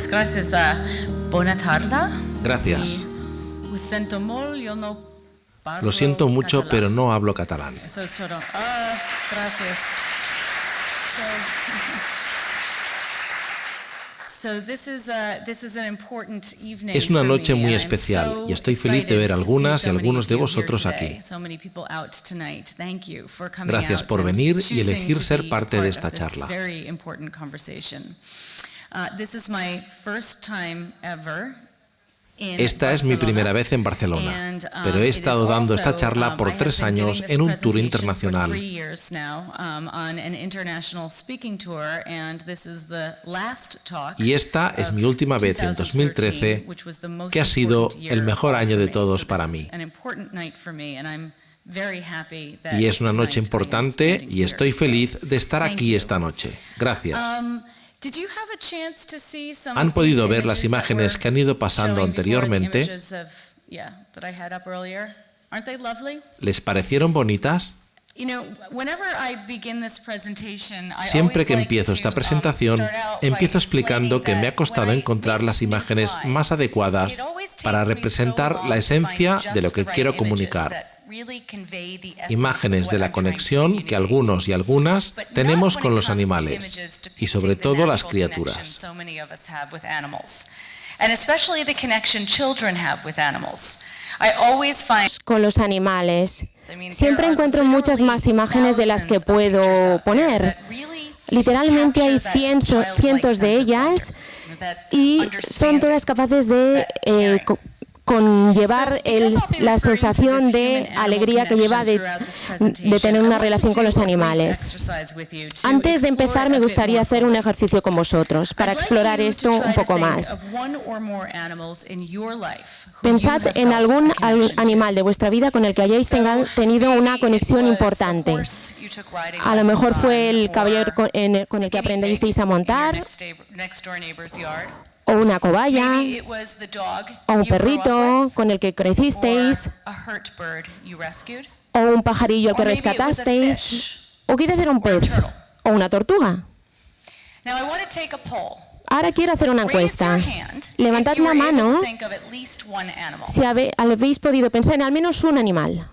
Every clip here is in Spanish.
Gracias. Buena tarde. Gracias. Lo Lo siento mucho, pero no hablo catalán. Eso es todo. Gracias. Es una noche muy especial y estoy feliz de ver a algunas y algunos de vosotros aquí. Gracias por venir y elegir ser parte de esta charla. Esta es mi primera vez en Barcelona, pero he estado dando esta charla por 3 años en un tour internacional. Y esta es mi última vez en 2013, que ha sido el mejor año de todos para mí. Y es una noche importante y estoy feliz de estar aquí esta noche. Gracias. ¿Han podido ver las imágenes que han ido pasando anteriormente? ¿Les parecieron bonitas? Siempre que empiezo esta presentación, empiezo explicando que me ha costado encontrar las imágenes más adecuadas para representar la esencia de lo que quiero comunicar. Imágenes de la conexión que algunos y algunas tenemos con los animales y sobre todo las criaturas. Con los animales. Siempre encuentro muchas más imágenes de las que puedo poner. Literalmente hay cientos de ellas y son todas capaces de conllevar la sensación de alegría que lleva de tener una relación con los animales. Antes de empezar, me gustaría hacer un ejercicio con vosotros para explorar esto un poco más. Pensad en algún animal de vuestra vida con el que hayáis tenido una conexión importante. A lo mejor fue el caballero con el que aprendisteis a montar, o una cobaya, o un perrito con el que crecisteis, o un pajarillo al que rescatasteis, o quizás era un pez, o una tortuga. Ahora quiero hacer una encuesta. Levantad la mano si habéis podido pensar en al menos un animal.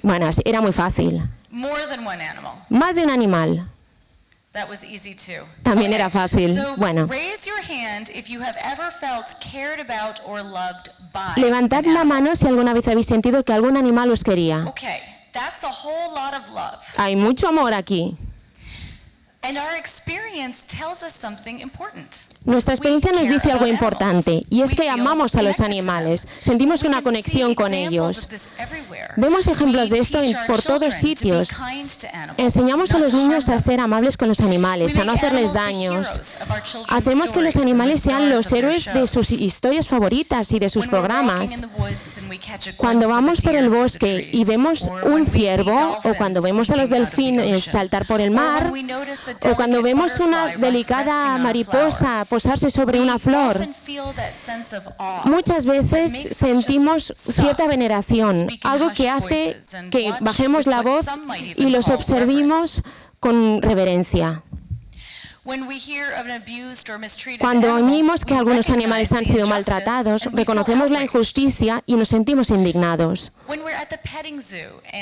Bueno, era muy fácil. Más de un animal. También era fácil. Bueno. Levantad la mano si alguna vez habéis sentido que algún animal os quería. Hay mucho amor aquí. Nuestra experiencia nos dice algo importante, y es que amamos a los animales, sentimos una conexión con ellos. Vemos ejemplos de esto por todos sitios. Enseñamos a los niños a ser amables con los animales, a no hacerles daños. Hacemos que los animales sean los héroes de sus historias favoritas y de sus programas. Cuando vamos por el bosque y vemos un ciervo, o cuando vemos a los delfines saltar por el mar, o cuando vemos una delicada mariposa posarse sobre una flor, muchas veces sentimos cierta veneración, algo que hace que bajemos la voz y los observemos con reverencia. Cuando oímos que algunos animales han sido maltratados, reconocemos la injusticia y nos sentimos indignados.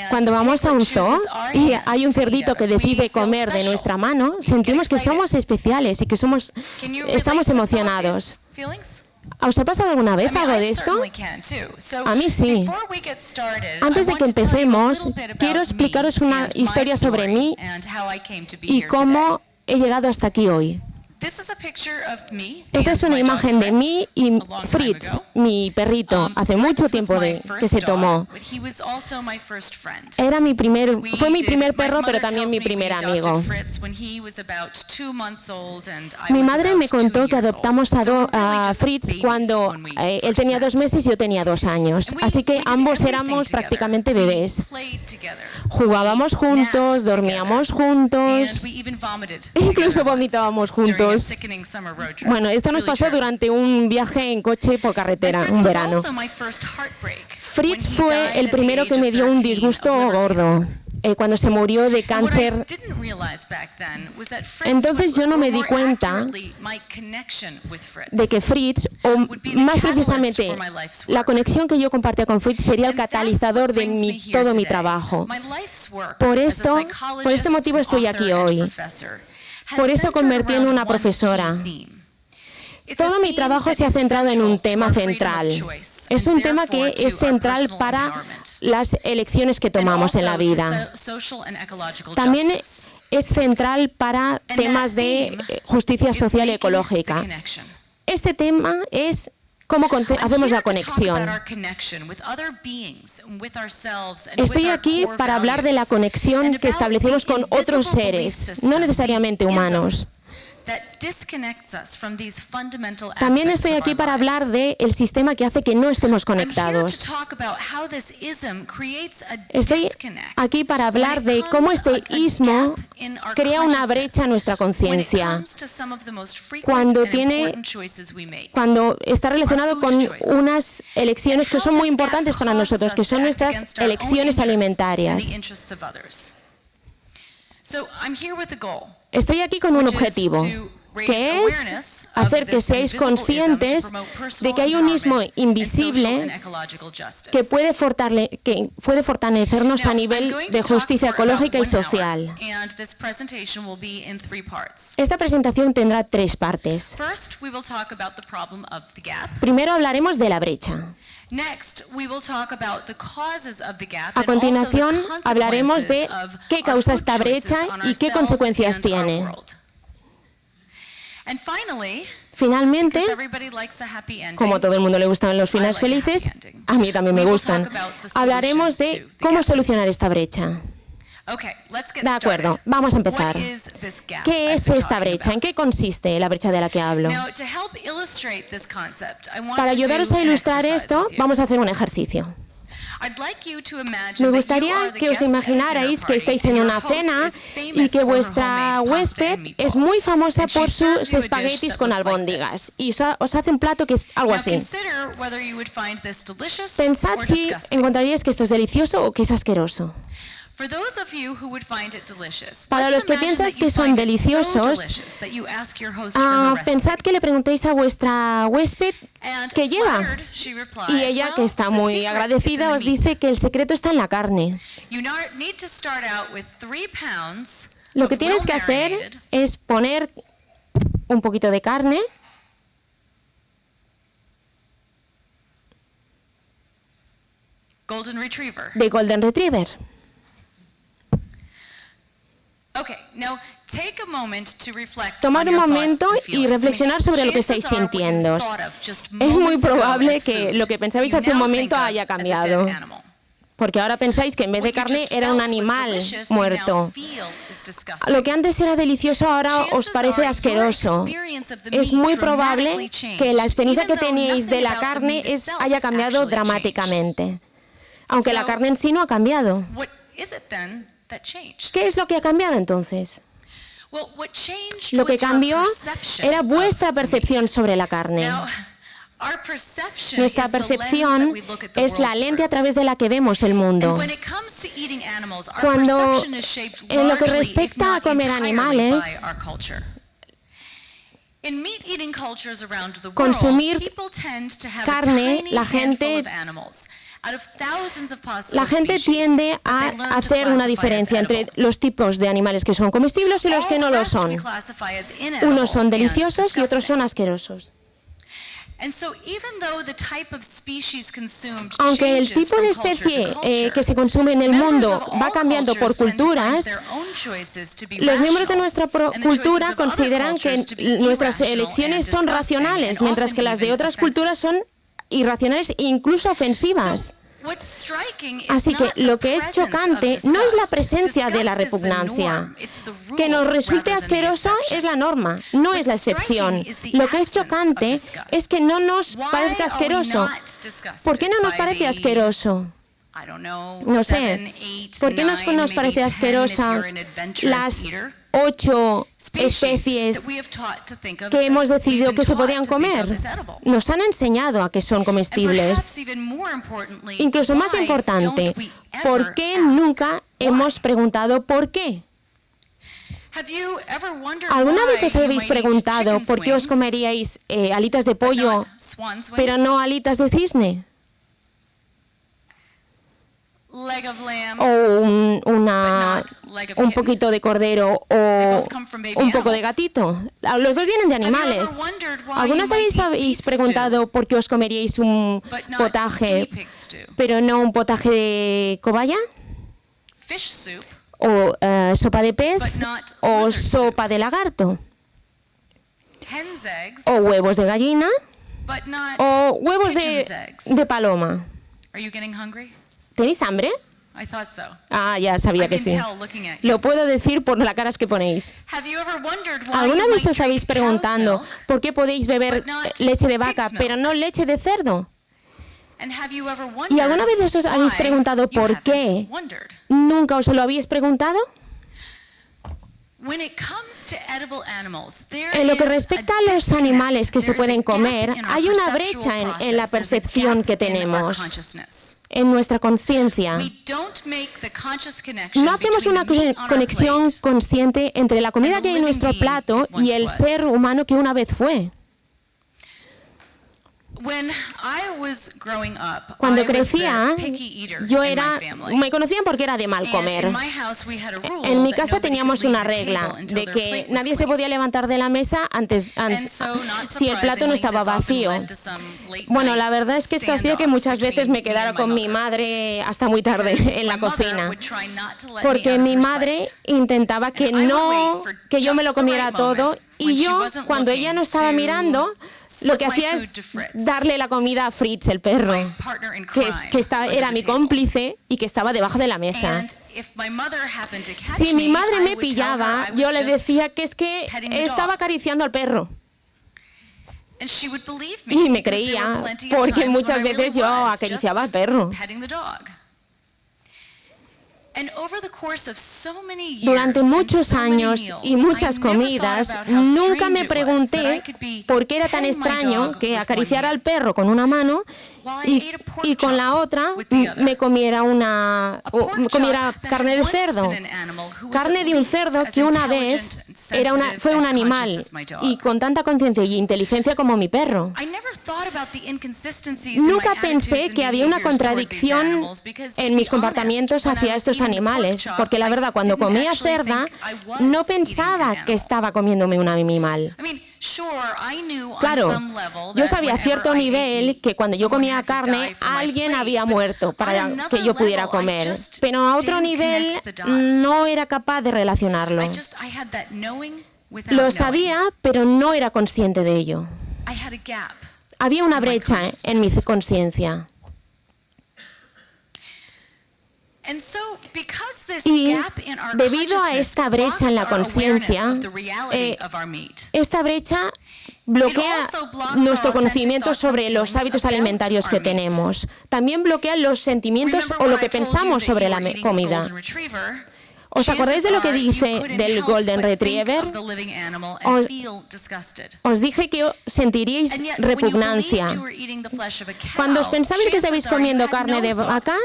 Cuando vamos a un zoo y hay un cerdito que decide comer de nuestra mano, sentimos que somos especiales y que estamos emocionados. ¿Os ha pasado alguna vez algo de esto? A mí sí. Antes de que empecemos, quiero explicaros una historia sobre mí y cómo he llegado hasta aquí hoy. Esta es una imagen de mí y Fritz, mi perrito, hace mucho tiempo que se tomó. Fue mi primer perro, pero también mi primer amigo. Mi madre me contó que adoptamos a Fritz cuando él tenía 2 meses y yo tenía 2 años. Así que ambos éramos prácticamente bebés. Jugábamos juntos, dormíamos juntos, incluso vomitábamos juntos. Bueno, esto nos pasó durante un viaje en coche por carretera, un verano. Fritz fue el primero que me dio un disgusto gordo. cuando se murió de cáncer. Entonces yo no me di cuenta de que Fritz, o más precisamente la conexión que yo compartía con Fritz, sería el catalizador de todo mi trabajo. Por este motivo estoy aquí hoy. Por eso convertí en una profesora. Todo mi trabajo se ha centrado en un tema central. Es un tema que es central para las elecciones que tomamos en la vida. También es central para temas de justicia social y ecológica. Este tema es cómo hacemos la conexión. Estoy aquí para hablar de la conexión que establecemos con otros seres, no necesariamente humanos. También estoy aquí para hablar del sistema que hace que no estemos conectados. Estoy aquí para hablar de cómo este ismo crea una brecha en nuestra conciencia cuando está relacionado con unas elecciones que son muy importantes para nosotros, que son nuestras elecciones alimentarias. Estoy aquí con un objetivo, que es hacer que seáis conscientes de que hay un ismo invisible que puede fortalecernos a nivel de justicia ecológica y social. Esta presentación tendrá 3 partes. Primero hablaremos de la brecha. A continuación, hablaremos de qué causa esta brecha y qué consecuencias tiene. Finalmente, como a todo el mundo le gustan los finales felices, a mí también me gustan. Hablaremos de cómo solucionar esta brecha. De acuerdo, vamos a empezar. ¿Qué es esta brecha? ¿En qué consiste la brecha de la que hablo? Para ayudaros a ilustrar esto, vamos a hacer un ejercicio. Me gustaría que os imaginarais que estáis en una cena y que vuestra huésped es muy famosa por sus espaguetis con albóndigas y os hace un plato que es algo así. Pensad si encontraríais que esto es delicioso o que es asqueroso. Para los que piensáis que son deliciosos, pensad que le preguntéis a vuestra huésped qué lleva. Y ella, que está muy agradecida, os dice que el secreto está en la carne. Lo que tienes que hacer es poner un poquito de carne, de Golden Retriever. Tomad un momento y reflexionar sobre lo que estáis sintiendo. Es muy probable que lo que pensabais hace un momento haya cambiado, porque ahora pensáis que en vez de carne era un animal muerto. Lo que antes era delicioso ahora os parece asqueroso. Es muy probable que la experiencia que teníais de la carne haya cambiado dramáticamente, aunque la carne en sí no ha cambiado. ¿Qué es lo que ha cambiado entonces? Lo que cambió era vuestra percepción sobre la carne. Nuestra percepción es la lente a través de la que vemos el mundo. Cuando, en lo que respecta a comer animales, consumir carne, la gente tiende a hacer una diferencia entre los tipos de animales que son comestibles y los que no lo son. Unos son deliciosos y otros son asquerosos. Aunque el tipo de especie que se consume en el mundo va cambiando por culturas, los miembros de nuestra cultura consideran que nuestras elecciones son racionales, mientras que las de otras culturas son irracionales e incluso ofensivas. Así que lo que es chocante no es la presencia de la repugnancia. Que nos resulte asqueroso es la norma, no es la excepción. Lo que es chocante es que no nos parezca asqueroso. ¿Por qué no nos parece asqueroso? No sé. ¿Por qué nos parece asquerosa las 8 especies que hemos decidido que se podían comer? Nos han enseñado a que son comestibles. Incluso más importante, ¿por qué nunca hemos preguntado ¿por qué? ¿Alguna vez os habéis preguntado por qué os comeríais alitas de pollo, pero no alitas de cisne? O un poquito de cordero o un poco de gatito. Los dos vienen de animales. ¿Alguna vez habéis preguntado por qué os comeríais un potaje, pero no un potaje de cobaya? ¿O sopa de pez? ¿O sopa de lagarto? ¿O huevos de gallina? ¿O huevos de paloma? ¿Tenéis hambre? Ah, ya sabía que sí. Lo puedo decir por las caras que ponéis. ¿Alguna vez os habéis preguntado por qué podéis beber leche de vaca, pero no leche de cerdo? ¿Y alguna vez os habéis preguntado por qué? ¿Nunca os lo habéis preguntado? En lo que respecta a los animales que se pueden comer, hay una brecha en la percepción que tenemos, en nuestra conciencia. No hacemos una conexión consciente entre la comida que hay en nuestro plato y el ser humano que una vez fue. Cuando crecía, me conocían porque era de mal comer. En mi casa teníamos una regla de que nadie se podía levantar de la mesa si el plato no estaba vacío. Bueno, la verdad es que esto hacía que muchas veces me quedara con mi madre hasta muy tarde en la cocina, porque mi madre intentaba que yo me lo comiera todo, y yo, cuando ella no estaba mirando, lo que hacía es darle la comida a Fritz, el perro, que era mi cómplice y que estaba debajo de la mesa. Si mi madre me pillaba, yo le decía que es que estaba acariciando al perro. Y me creía, porque muchas veces yo acariciaba al perro. Durante muchos años y muchas comidas, nunca me pregunté por qué era tan extraño que acariciara al perro con una mano y con la otra me comiera carne de cerdo. Carne de un cerdo que una vez fue un animal y con tanta conciencia y inteligencia como mi perro. Nunca pensé que había una contradicción en mis comportamientos hacia estos animales, porque la verdad, cuando comía cerda, no pensaba que estaba comiéndome un animal. Claro, yo sabía a cierto nivel que cuando yo comía carne, alguien había muerto para que yo pudiera comer, pero a otro nivel no era capaz de relacionarlo. Lo sabía, pero no era consciente de ello. Había una brecha en mi conciencia. Y debido a esta brecha en la conciencia, esta brecha bloquea nuestro conocimiento sobre los hábitos alimentarios que tenemos. También bloquea los sentimientos o lo que pensamos sobre la comida. ¿Os acordáis de lo que dice del Golden Retriever? Os dije que sentiríais repugnancia. Cuando os pensabais que estabais comiendo carne de vaca,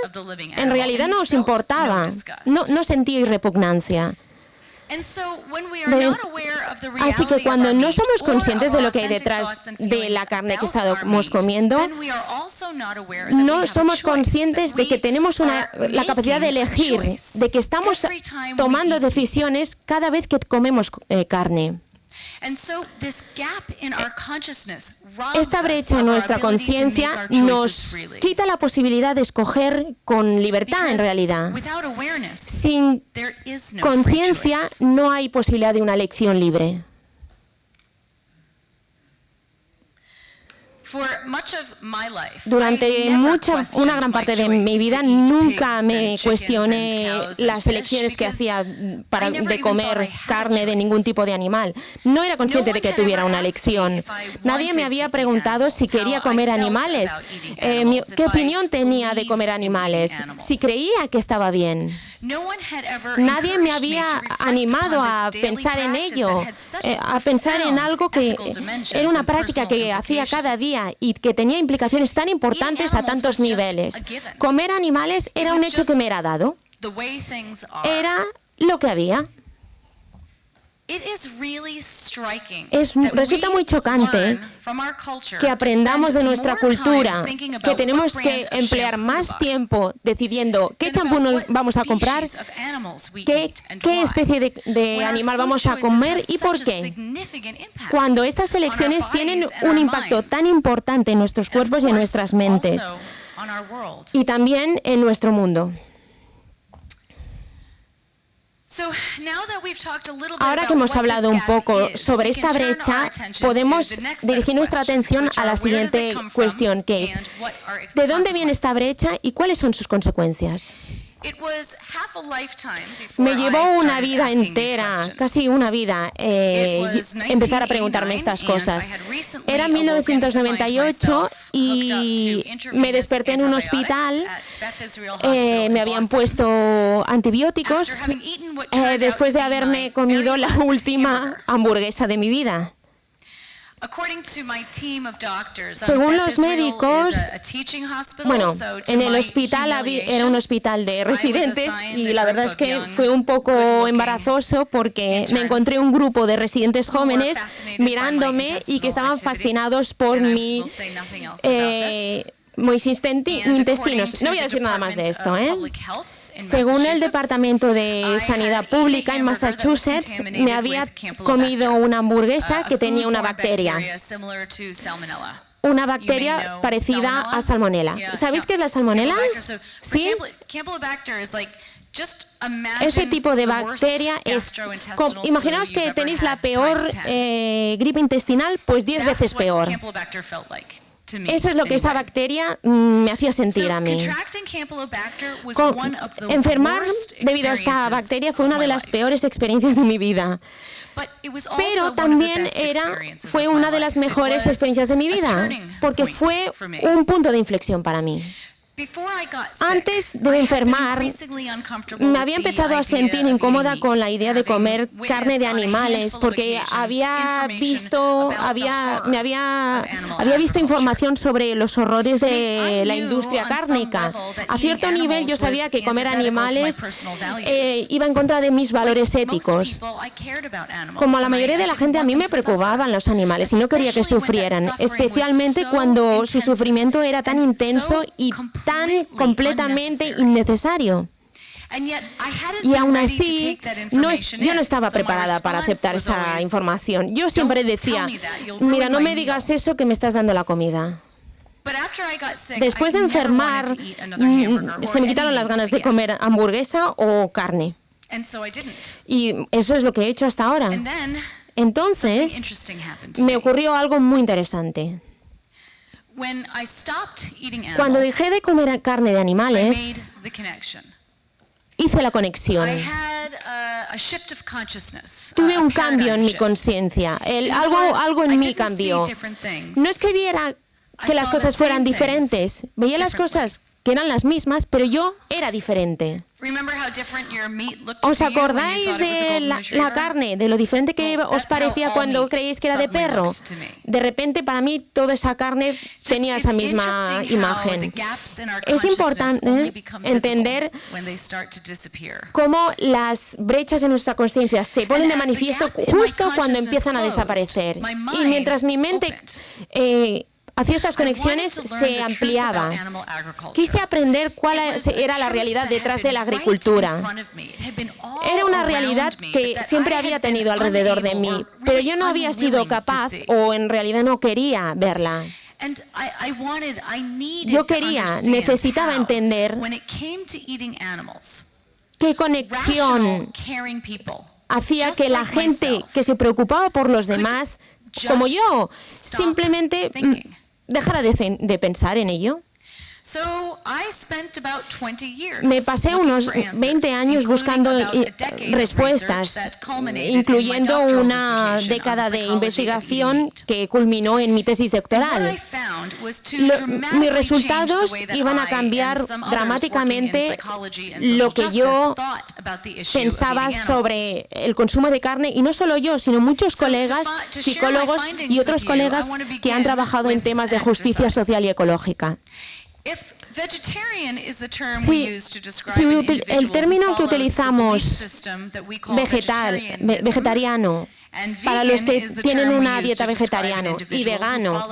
en realidad no os importaba. No sentíais repugnancia. Así que cuando no somos conscientes de lo que hay detrás de la carne que estamos comiendo, no somos conscientes de que tenemos la capacidad de elegir, de que estamos tomando decisiones cada vez que comemos carne. Esta brecha en nuestra conciencia nos quita la posibilidad de escoger con libertad, en realidad. Sin conciencia no hay posibilidad de una elección libre. Durante una gran parte de mi vida nunca me cuestioné las elecciones que hacía de comer carne de ningún tipo de animal. No era consciente de que tuviera una elección. Nadie me había preguntado si quería comer animales, qué opinión tenía de comer animales, si creía que estaba bien. Nadie me había animado a pensar en ello, a pensar en algo que era una práctica que hacía cada día y que tenía implicaciones tan importantes a tantos niveles. Comer animales era un hecho que me era dado. era lo que había. Resulta muy chocante que aprendamos de nuestra cultura que tenemos que emplear más tiempo decidiendo qué champú vamos a comprar, qué especie de animal vamos a comer y por qué, cuando estas elecciones tienen un impacto tan importante en nuestros cuerpos y en nuestras mentes, y también en nuestro mundo. Ahora que hemos hablado un poco sobre esta brecha, podemos dirigir nuestra atención a la siguiente cuestión, que es ¿de dónde viene esta brecha y cuáles son sus consecuencias? Me llevó una vida entera, casi una vida, empezar a preguntarme estas cosas. Era 1998 y me desperté en un hospital, me habían puesto antibióticos después de haberme comido la última hamburguesa de mi vida. Según los médicos, bueno, en el hospital era un hospital de residentes y la verdad es que fue un poco embarazoso porque me encontré un grupo de residentes jóvenes mirándome y que estaban fascinados por mis intestinos. No voy a decir nada más de esto, Según el Departamento de Sanidad Pública en Massachusetts, me había comido una hamburguesa que tenía una bacteria parecida a salmonela. ¿Sabéis qué es la salmonela? ¿Sí? Ese tipo de bacteria es... Imaginaos que tenéis la peor gripe intestinal, pues 10 veces peor. Eso es lo que esa bacteria me hacía sentir a mí. Enfermar debido a esta bacteria fue una de las peores experiencias de mi vida. Pero también fue una de las mejores experiencias de mi vida, porque fue un punto de inflexión para mí. Antes de enfermar, me había empezado a sentir incómoda con la idea de comer carne de animales, porque había visto información sobre los horrores de la industria cárnica. A cierto nivel yo sabía que comer animales iba en contra de mis valores éticos. Como a la mayoría de la gente, a mí me preocupaban los animales y no quería que sufrieran, especialmente cuando su sufrimiento era tan intenso y tan completamente innecesario. Y aún así, yo no estaba preparada para aceptar esa información. Yo siempre decía, mira, no me digas eso que me estás dando la comida. Después de enfermar, se me quitaron las ganas de comer hamburguesa o carne. Y eso es lo que he hecho hasta ahora. Entonces, me ocurrió algo muy interesante. Cuando dejé de comer carne de animales, hice la conexión. Tuve un cambio en mi conciencia. Algo en mí cambió. No es que viera que las cosas fueran diferentes. Veía las cosas que eran las mismas, pero yo era diferente. ¿Os acordáis de la carne, de lo diferente que os parecía cuando creíais que era de perro? De repente, para mí, toda esa carne tenía esa misma imagen. Es importante entender cómo las brechas en nuestra conciencia se ponen de manifiesto justo cuando empiezan a desaparecer. Y mientras mi mente hacía estas conexiones, se ampliaba. Quise aprender cuál era la realidad detrás de la agricultura. Era una realidad que siempre había tenido alrededor de mí, pero yo no había sido capaz, o en realidad no quería verla. Yo necesitaba entender qué conexión hacía que la gente que se preocupaba por los demás, como yo, simplemente dejara de pensar en ello. Me pasé unos 20 años buscando respuestas, incluyendo una década de investigación que culminó en mi tesis doctoral. Mis resultados iban a cambiar dramáticamente lo que yo pensaba sobre el consumo de carne, y no solo yo, sino muchos colegas, psicólogos y otros colegas que han trabajado en temas de justicia social y ecológica. Si el término que utilizamos, vegetariano, para los que tienen una dieta vegetariana y vegano,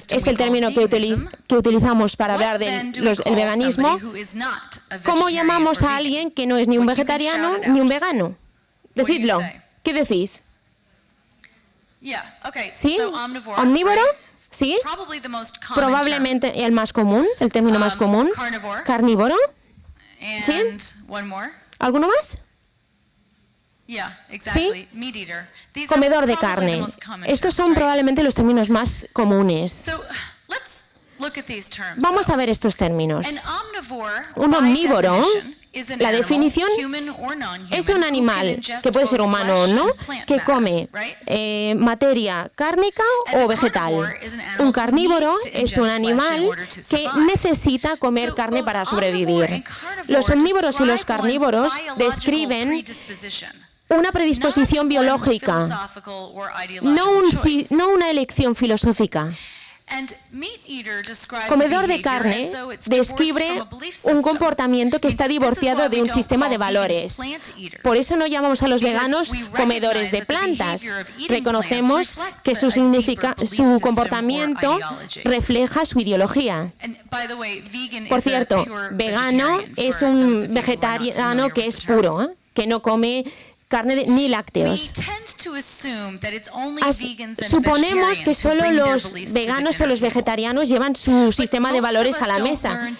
es el término que utilizamos para hablar del veganismo, ¿cómo llamamos a alguien que no es ni un vegetariano ni un vegano? Decidlo. ¿Qué decís? ¿Sí? ¿Omnívoro? ¿Sí? Probablemente el más común, el término más común. ¿Carnívoro? ¿Sí? ¿Alguno más? ¿Sí? Comedor de carne. Estos son probablemente los términos más comunes. Vamos a ver estos términos. Un omnívoro, la definición, es un animal, que puede ser humano o no, que come materia cárnica o vegetal. Un carnívoro es un animal que necesita comer carne para sobrevivir. Los omnívoros y los carnívoros describen una predisposición biológica, no una elección filosófica. Comedor de carne describe un comportamiento que está divorciado de un sistema de valores. Por eso no llamamos a los veganos comedores de plantas. Reconocemos que su comportamiento refleja su ideología. Por cierto, vegano es un vegetariano que es puro, que no come carne ni lácteos. Suponemos que solo los veganos o los vegetarianos llevan su sistema de valores a la mesa,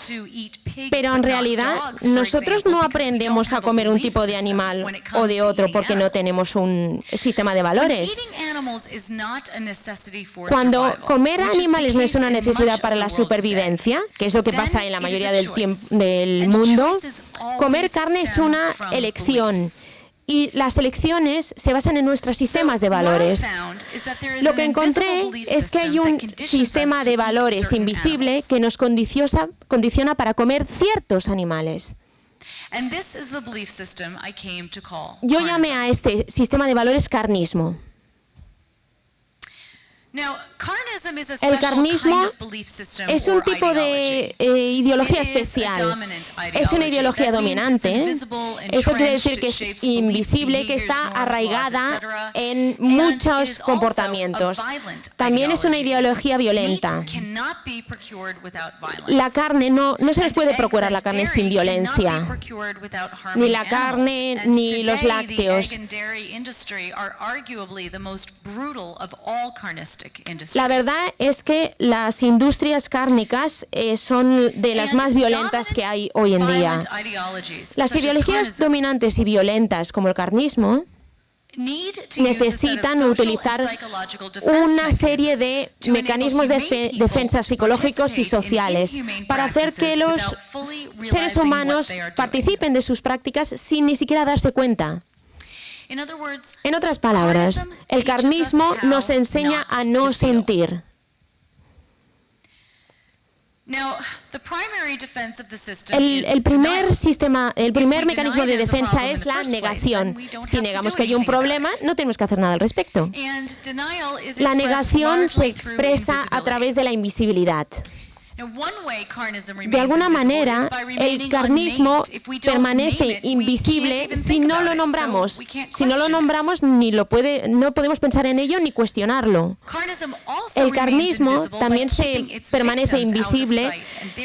pero en realidad nosotros no aprendemos a comer un tipo de animal o de otro porque no tenemos un sistema de valores. Cuando comer animales no es una necesidad para la supervivencia, que es lo que pasa en la mayoría del mundo, comer carne es una elección. Y las elecciones se basan en nuestros sistemas de valores. Lo que encontré es que hay un sistema de valores invisible que nos condiciona para comer ciertos animales. Yo llamé a este sistema de valores carnismo. El carnismo es un tipo de ideología especial. Es una ideología dominante. Eso quiere decir que es invisible, que está arraigada en muchos comportamientos. También es una ideología violenta. La carne, no se les puede procurar la carne sin violencia. Ni la carne, ni los lácteos. La verdad es que las industrias cárnicas son de las más violentas que hay hoy en día. Las ideologías dominantes y violentas, como el carnismo, necesitan utilizar una serie de mecanismos de defensa psicológicos y sociales para hacer que los seres humanos participen de sus prácticas sin ni siquiera darse cuenta. En otras palabras, el carnismo nos enseña a no sentir. El primer mecanismo de defensa es la negación. Si negamos que hay un problema, no tenemos que hacer nada al respecto. La negación se expresa a través de la invisibilidad. De alguna manera, el carnismo permanece invisible si no lo nombramos. Si no lo nombramos, no podemos pensar en ello ni cuestionarlo. El carnismo también permanece invisible,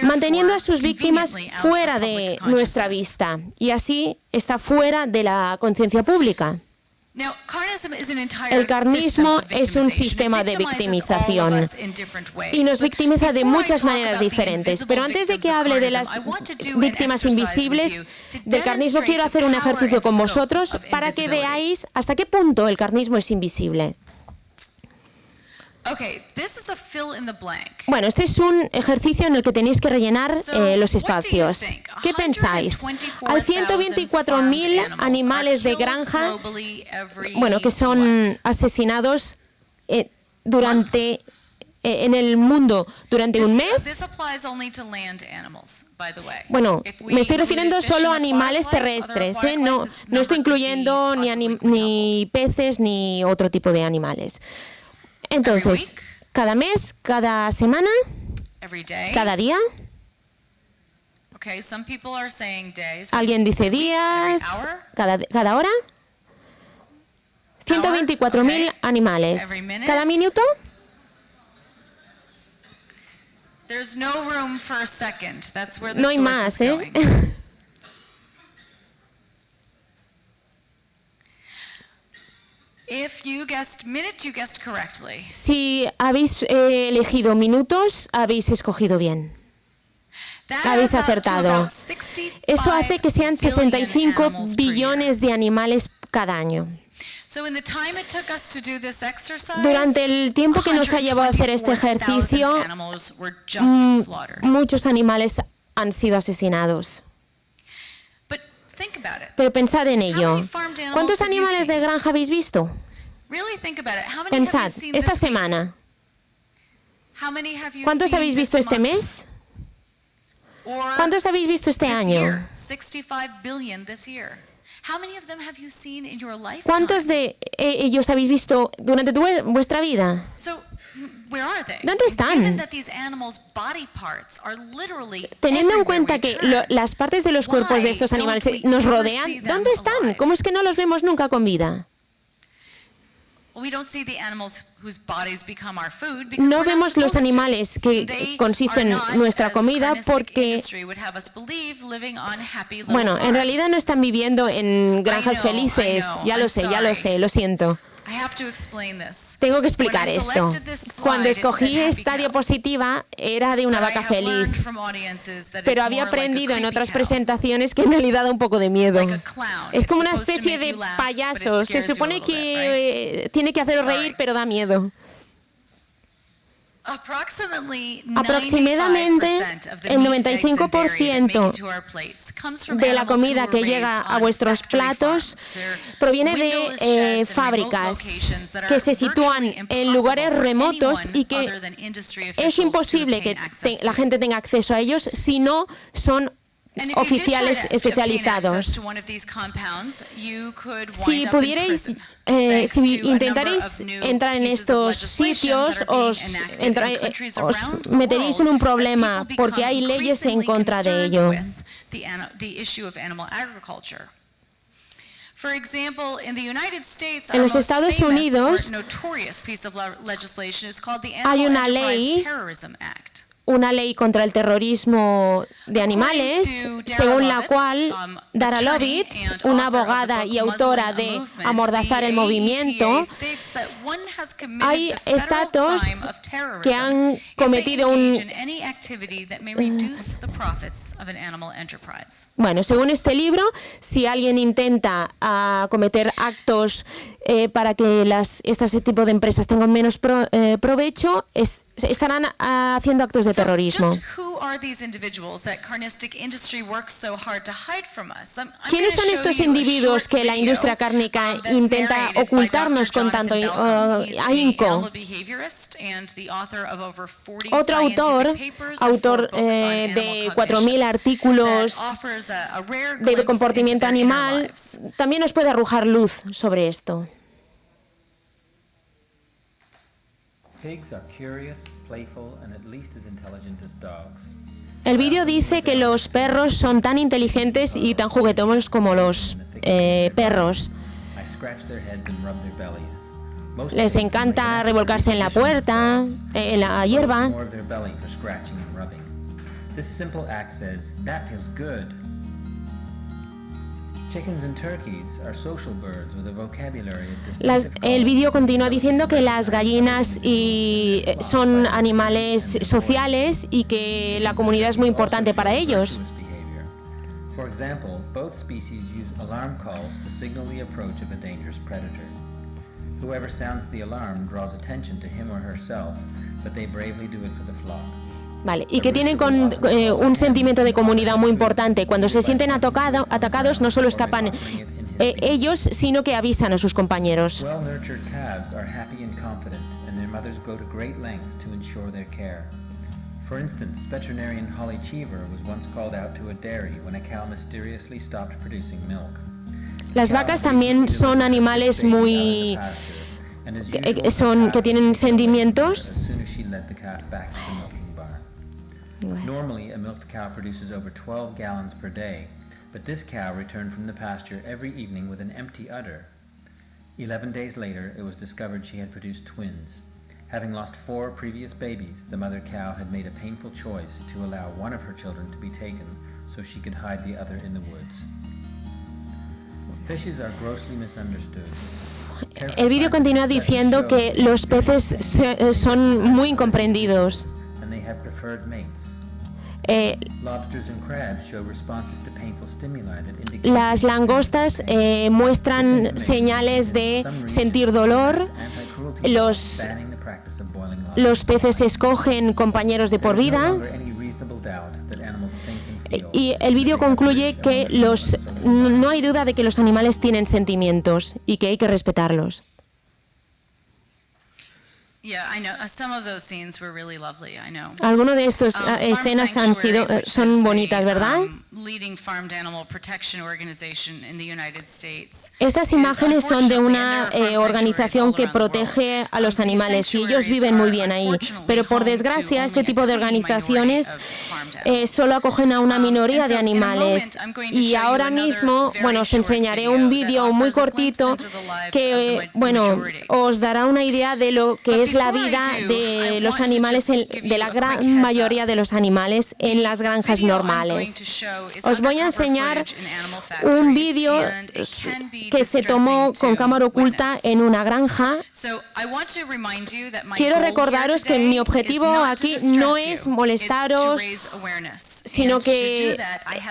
manteniendo a sus víctimas fuera de nuestra vista, y así está fuera de la conciencia pública. El carnismo es un sistema de victimización y nos victimiza de muchas maneras diferentes. Pero antes de que hable de las víctimas invisibles del carnismo, quiero hacer un ejercicio con vosotros para que veáis hasta qué punto el carnismo es invisible. Bueno, este es un ejercicio en el que tenéis que rellenar los espacios. ¿Qué pensáis? Hay 124.000 animales de granja, que son asesinados en el mundo durante un mes. Bueno, me estoy refiriendo solo a animales terrestres, no estoy incluyendo ni peces ni otro tipo de animales. Entonces, cada mes, cada semana, cada día, Alguien dice días, cada hora. 124.000 animales. ¿Cada minuto? No hay más, ¿eh? Si habéis elegido minutos, habéis escogido bien. Habéis acertado. Eso hace que sean 65 billones de animales cada año. Durante el tiempo que nos ha llevado a hacer este ejercicio, muchos animales han sido asesinados. Pero pensad en ello. ¿Cuántos animales de granja habéis visto? Pensad, esta semana. ¿Cuántos habéis visto este mes? ¿Cuántos habéis visto este año? ¿Cuántos de ellos habéis visto durante vuestra vida? ¿Dónde están? Teniendo en cuenta que las partes de los cuerpos de estos animales nos rodean, ¿dónde están? ¿Cómo es que no los vemos nunca con vida? No vemos los animales que consisten en nuestra comida porque, bueno, en realidad no están viviendo en granjas felices. Ya lo sé, lo siento. Tengo que explicar esto. Cuando escogí esta diapositiva era de una vaca feliz, pero había aprendido en otras presentaciones que en realidad da un poco de miedo. Es como una especie de payaso. Se supone que tiene que haceros reír, pero da miedo. Aproximadamente el 95% de la comida que llega a vuestros platos proviene de fábricas que se sitúan en lugares remotos y que es imposible que la gente tenga acceso a ellos si no son oficiales especializados. Si pudierais, si intentarais entrar en estos sitios, os meteréis en un problema porque hay leyes en contra de ello. En los Estados Unidos hay una ley contra el terrorismo de animales, según la cual Dara Lovitz, una abogada y autora de Amordazar el movimiento, hay estados que han cometido Bueno, según este libro, si alguien intenta cometer actos para que este tipo de empresas tengan menos provecho, estarán haciendo actos de terrorismo. ¿Quiénes son estos individuos que la industria cárnica intenta ocultarnos con tanto ahínco? Otro autor de 4.000 artículos de comportamiento animal, también nos puede arrojar luz sobre esto. El vídeo dice que los perros son tan inteligentes y tan juguetones como los perros. Les encanta revolcarse en la puerta, en la hierba. El vídeo continúa diciendo que las gallinas son animales sociales y que la comunidad es muy importante para ellos. For example, both species use alarm calls to signal the approach of a dangerous predator. Whoever sounds the alarm draws attention to him or herself, but they bravely do it for the flock. Vale, y que tienen un sentimiento de comunidad muy importante. Cuando se sienten atacados, no solo escapan ellos, sino que avisan a sus compañeros. Well-nurtured calves are happy and confident, and their mothers go to great lengths to ensure their care. For instance, veterinarian Holly Cheever was once called out to a dairy when a cow mysteriously stopped producing milk. Las vacas también son animales muy que tienen sentimientos. Normally, a milked cow produces over 12 gallons per day, but this cow returned from the pasture every evening with an empty udder. 11 days later, it was discovered she had produced twins. Having lost 4 previous babies, the mother cow had made a painful choice to allow one of her children to be taken so she could hide the other in the woods. Fishes are grossly misunderstood. El vídeo continúa diciendo que los peces son muy incomprendidos. And they have preferred mates. Lobsters and crabs show responses to painful stimuli that indicate Las langostas muestran señales de sentir dolor. Los peces escogen compañeros de por vida. Y el vídeo concluye que no hay duda de que los animales tienen sentimientos y que hay que respetarlos. Algunas de estas escenas son bonitas, ¿verdad? Estas imágenes son de una organización que protege a los animales y ellos viven muy bien ahí. Pero por desgracia, este tipo de organizaciones solo acogen a una minoría de animales. Y ahora mismo, os enseñaré un vídeo muy cortito que, os dará una idea de lo que es la vida de los animales, de la gran mayoría de los animales en las granjas normales. Os voy a enseñar un vídeo que se tomó con cámara oculta en una granja. Quiero recordaros que mi objetivo aquí no es molestaros, sino que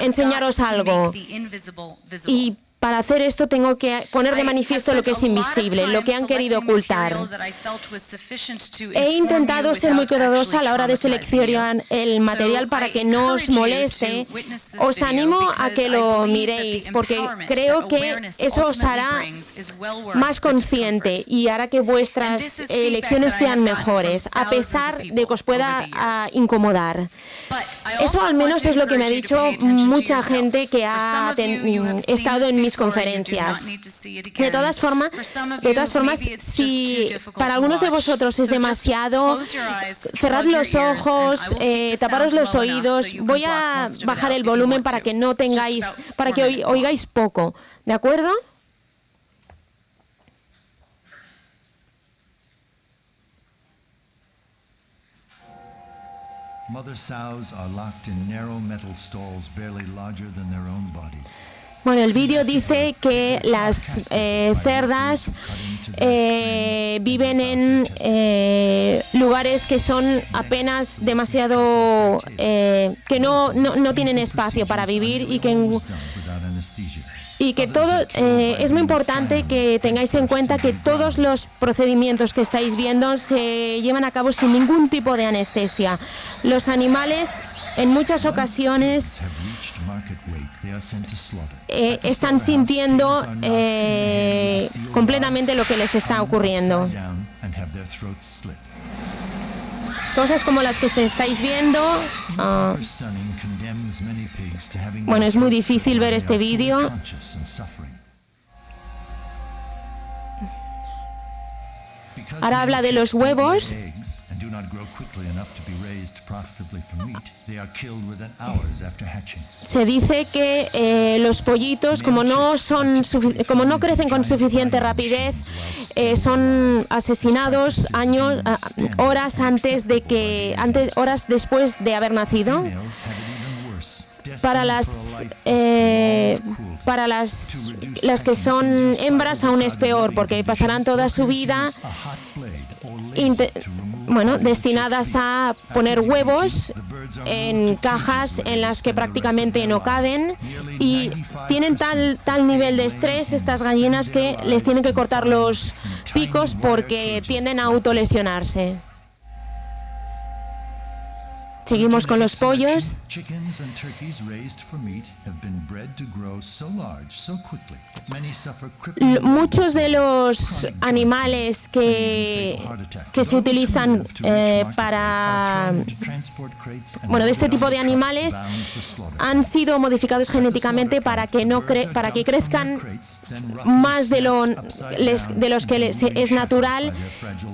enseñaros algo. Y para hacer esto tengo que poner de manifiesto lo que es invisible, lo que han querido ocultar. He intentado ser muy cuidadosa a la hora de seleccionar el material para que no os moleste. Os animo a que lo miréis porque creo que eso os hará más consciente y hará que vuestras elecciones sean mejores, a pesar de que os pueda incomodar. Eso al menos es lo que me ha dicho mucha gente que ha estado en mis conferencias. De todas formas, si para algunos de vosotros es demasiado, cerrad los ojos, taparos los oídos. Voy a bajar el volumen para que oigáis poco, ¿de acuerdo? Mother sows are locked in narrow metal stalls barely larger than their own bodies. Bueno, el vídeo dice que las cerdas viven en lugares que son apenas demasiado, que no tienen espacio para vivir y que todo, es muy importante que tengáis en cuenta que todos los procedimientos que estáis viendo se llevan a cabo sin ningún tipo de anestesia. Los animales en muchas ocasiones están sintiendo completamente lo que les está ocurriendo. Cosas como las que estáis viendo. Bueno, es muy difícil ver este vídeo. Ahora habla de los huevos. Se dice que los pollitos, como no crecen con suficiente rapidez, son asesinados horas después de haber nacido. Para las que son hembras aún es peor, porque pasarán toda su vida destinadas a poner huevos en cajas en las que prácticamente no caben y tienen tal nivel de estrés estas gallinas que les tienen que cortar los picos porque tienden a autolesionarse. Seguimos con los pollos. Muchos de los animales que se utilizan de este tipo de animales han sido modificados genéticamente para que crezcan más de los que es natural,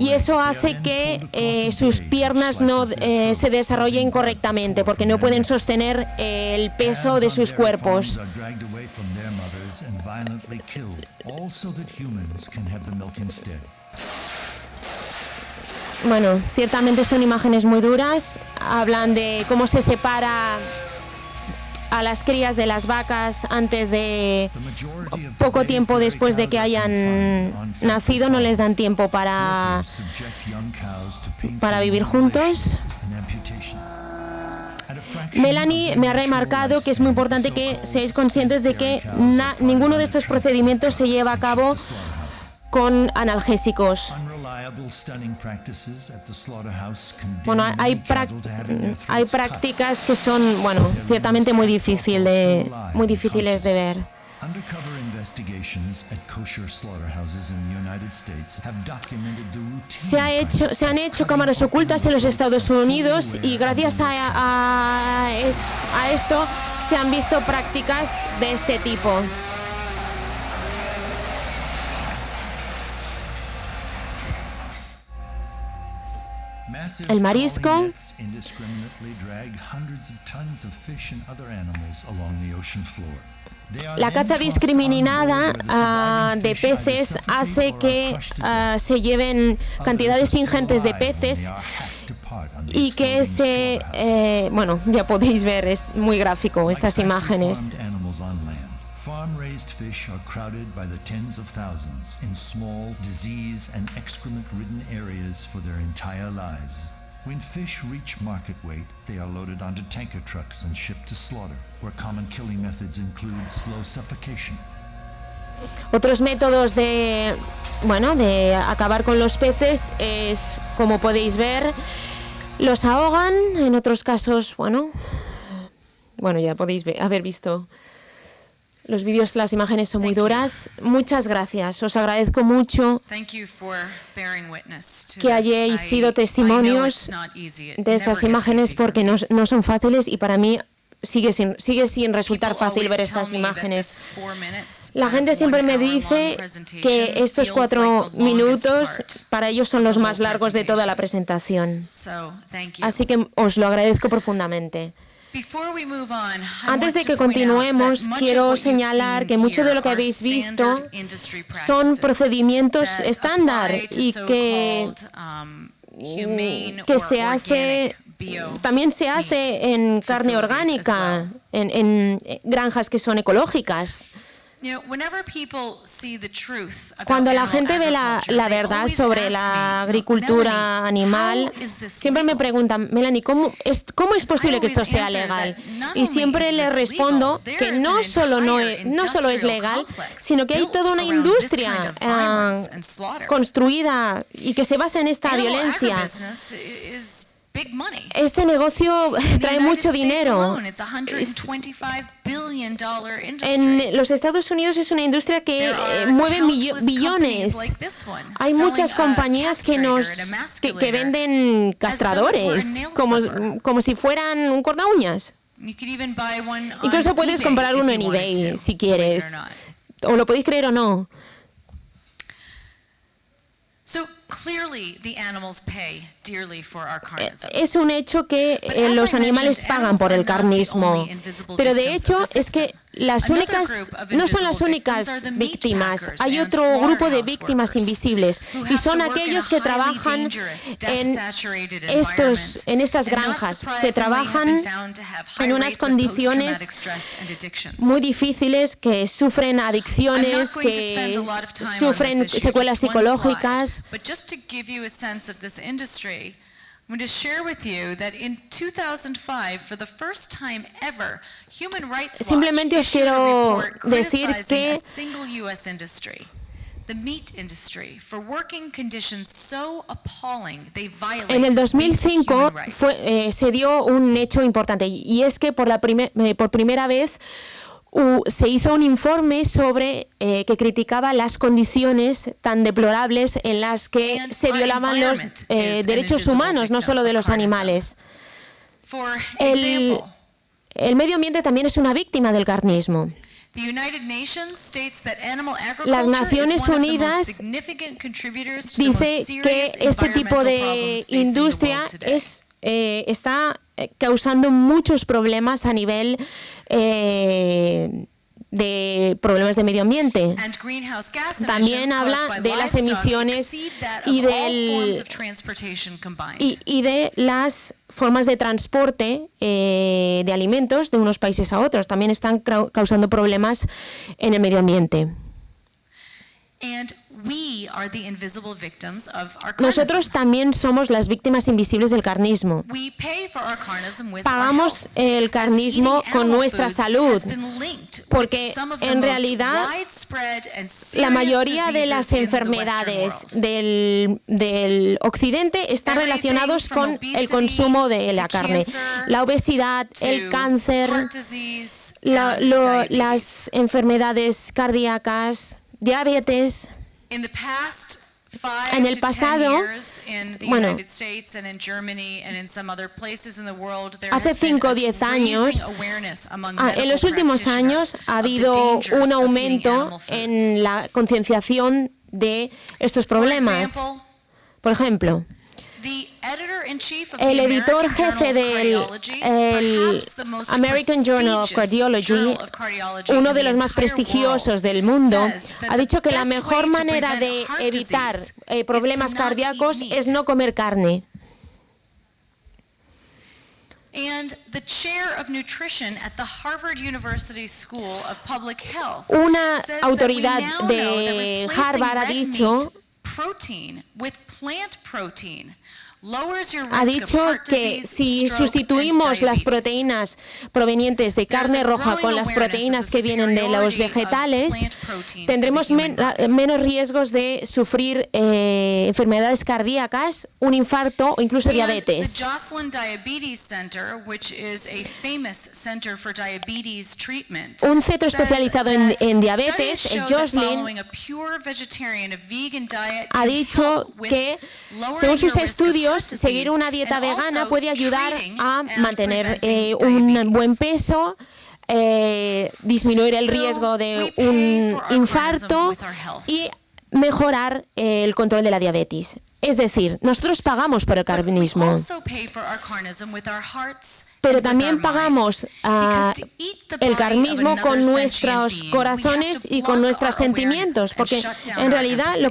y eso hace que sus piernas no se desarrollen viven correctamente porque no pueden sostener el peso de sus cuerpos. Bueno, ciertamente son imágenes muy duras. Hablan de cómo se separa a las crías de las vacas antes de poco tiempo después de que hayan nacido, no les dan tiempo para vivir juntos. Melanie me ha remarcado que es muy importante que seáis conscientes de que ninguno de estos procedimientos se lleva a cabo con analgésicos. Bueno, hay prácticas que son, bueno, ciertamente muy difíciles de ver. Se han hecho cámaras ocultas en los Estados Unidos y gracias a esto se han visto prácticas de este tipo. El marisco. La caza discriminada de peces hace que se lleven cantidades ingentes de peces y que bueno, ya podéis ver, es muy gráfico estas imágenes. Farm-raised fish are crowded by the tens of thousands in small, disease and excrement-ridden areas for their entire lives. When fish reach market weight, they are loaded onto tanker trucks and shipped to slaughter, where common killing methods include slow suffocation. Otros métodos de acabar con los peces es, como podéis ver, los ahogan. En otros casos, bueno, ya podéis haber visto los vídeos, las imágenes son muy duras. Muchas gracias. Os agradezco mucho que hayáis sido testimonios de estas imágenes porque no son fáciles y para mí sigue sin resultar fácil ver estas imágenes. La gente siempre me dice que estos 4 minutos para ellos son los más largos de toda la presentación. Así que os lo agradezco profundamente. Antes de que continuemos, quiero señalar que mucho de lo que habéis visto son procedimientos estándar y que también se hace en carne orgánica, en granjas que son ecológicas. Cuando la gente ve la verdad sobre la agricultura animal, siempre me preguntan, Melanie, ¿cómo es posible que esto sea legal? Y siempre les respondo que no solo es legal, sino que hay toda una industria construida y que se basa en esta violencia. Este negocio trae mucho dinero. En los Estados Unidos es una industria que mueve billones. Hay muchas compañías que venden castradores como si fueran un corta uñas. Incluso puedes comprar uno en eBay si quieres. O lo podéis creer o no. Es un hecho que los animales pagan por el carnismo, pero de hecho es que no son las únicas víctimas. Hay otro grupo de víctimas invisibles y son aquellos que trabajan en estas granjas, que trabajan en unas condiciones muy difíciles, que sufren adicciones, que sufren secuelas psicológicas. I'm going to share with you that in 2005, for the first time ever, Human Rights Watch issued a report criticizing a single U.S. industry, the meat industry, for working conditions so appalling they violate basic human rights. En el 2005 se dio un hecho importante y es que por primera vez se hizo un informe que criticaba las condiciones tan deplorables en las que se violaban los derechos humanos, no solo de los animales. El medio ambiente también es una víctima del carnismo. Las Naciones Unidas dice que este tipo de industria está causando muchos problemas a nivel de problemas de medio ambiente. También habla de las emisiones y de las formas de transporte de alimentos de unos países a otros. También están causando problemas en el medio ambiente. Nosotros también somos las víctimas invisibles del carnismo. Pagamos el carnismo con nuestra salud, porque en realidad la mayoría de las enfermedades del occidente están relacionados con el consumo de la carne. La obesidad, el cáncer, las enfermedades cardíacas, diabetes. En el pasado, bueno, hace 5 o 10 años, en los últimos años ha habido un aumento en la concienciación de estos problemas. Por ejemplo, el editor jefe del American Journal of Cardiology, uno de los más prestigiosos del mundo, ha dicho que la mejor manera de evitar problemas cardíacos es no comer carne. Una autoridad de Harvard ha dicho que si sustituimos las proteínas provenientes de carne roja con las proteínas que vienen de los vegetales, tendremos menos riesgos de sufrir enfermedades cardíacas, un infarto o incluso diabetes. Un centro especializado en diabetes, el Joslin, ha dicho que, según sus estudios, seguir una dieta vegana puede ayudar a mantener un buen peso, disminuir el riesgo de un infarto y mejorar el control de la diabetes. Es decir, nosotros pagamos por el carnismo, pero también pagamos el carnismo con nuestros corazones y con nuestros sentimientos, porque en realidad lo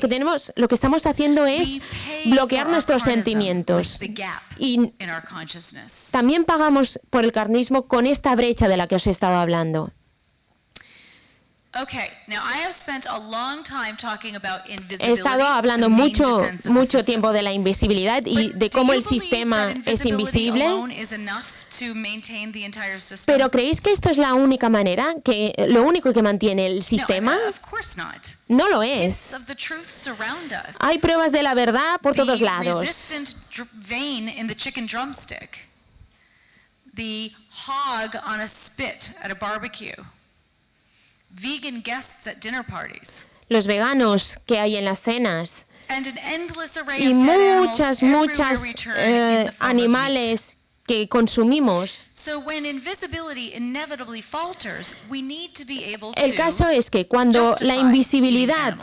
que estamos haciendo es bloquear nuestros sentimientos. Y también pagamos por el carnismo con esta brecha de la que os he estado hablando. He estado hablando mucho tiempo de la invisibilidad y de cómo el sistema es invisible. ¿Pero creéis que esto es la única manera, que lo único que mantiene el sistema? No lo es. Hay pruebas de la verdad por todos lados. The hog on a spit at a barbecue. Vegan guests at dinner parties. Los veganos que hay en las cenas y muchas animales que consumimos. El caso es que cuando la invisibilidad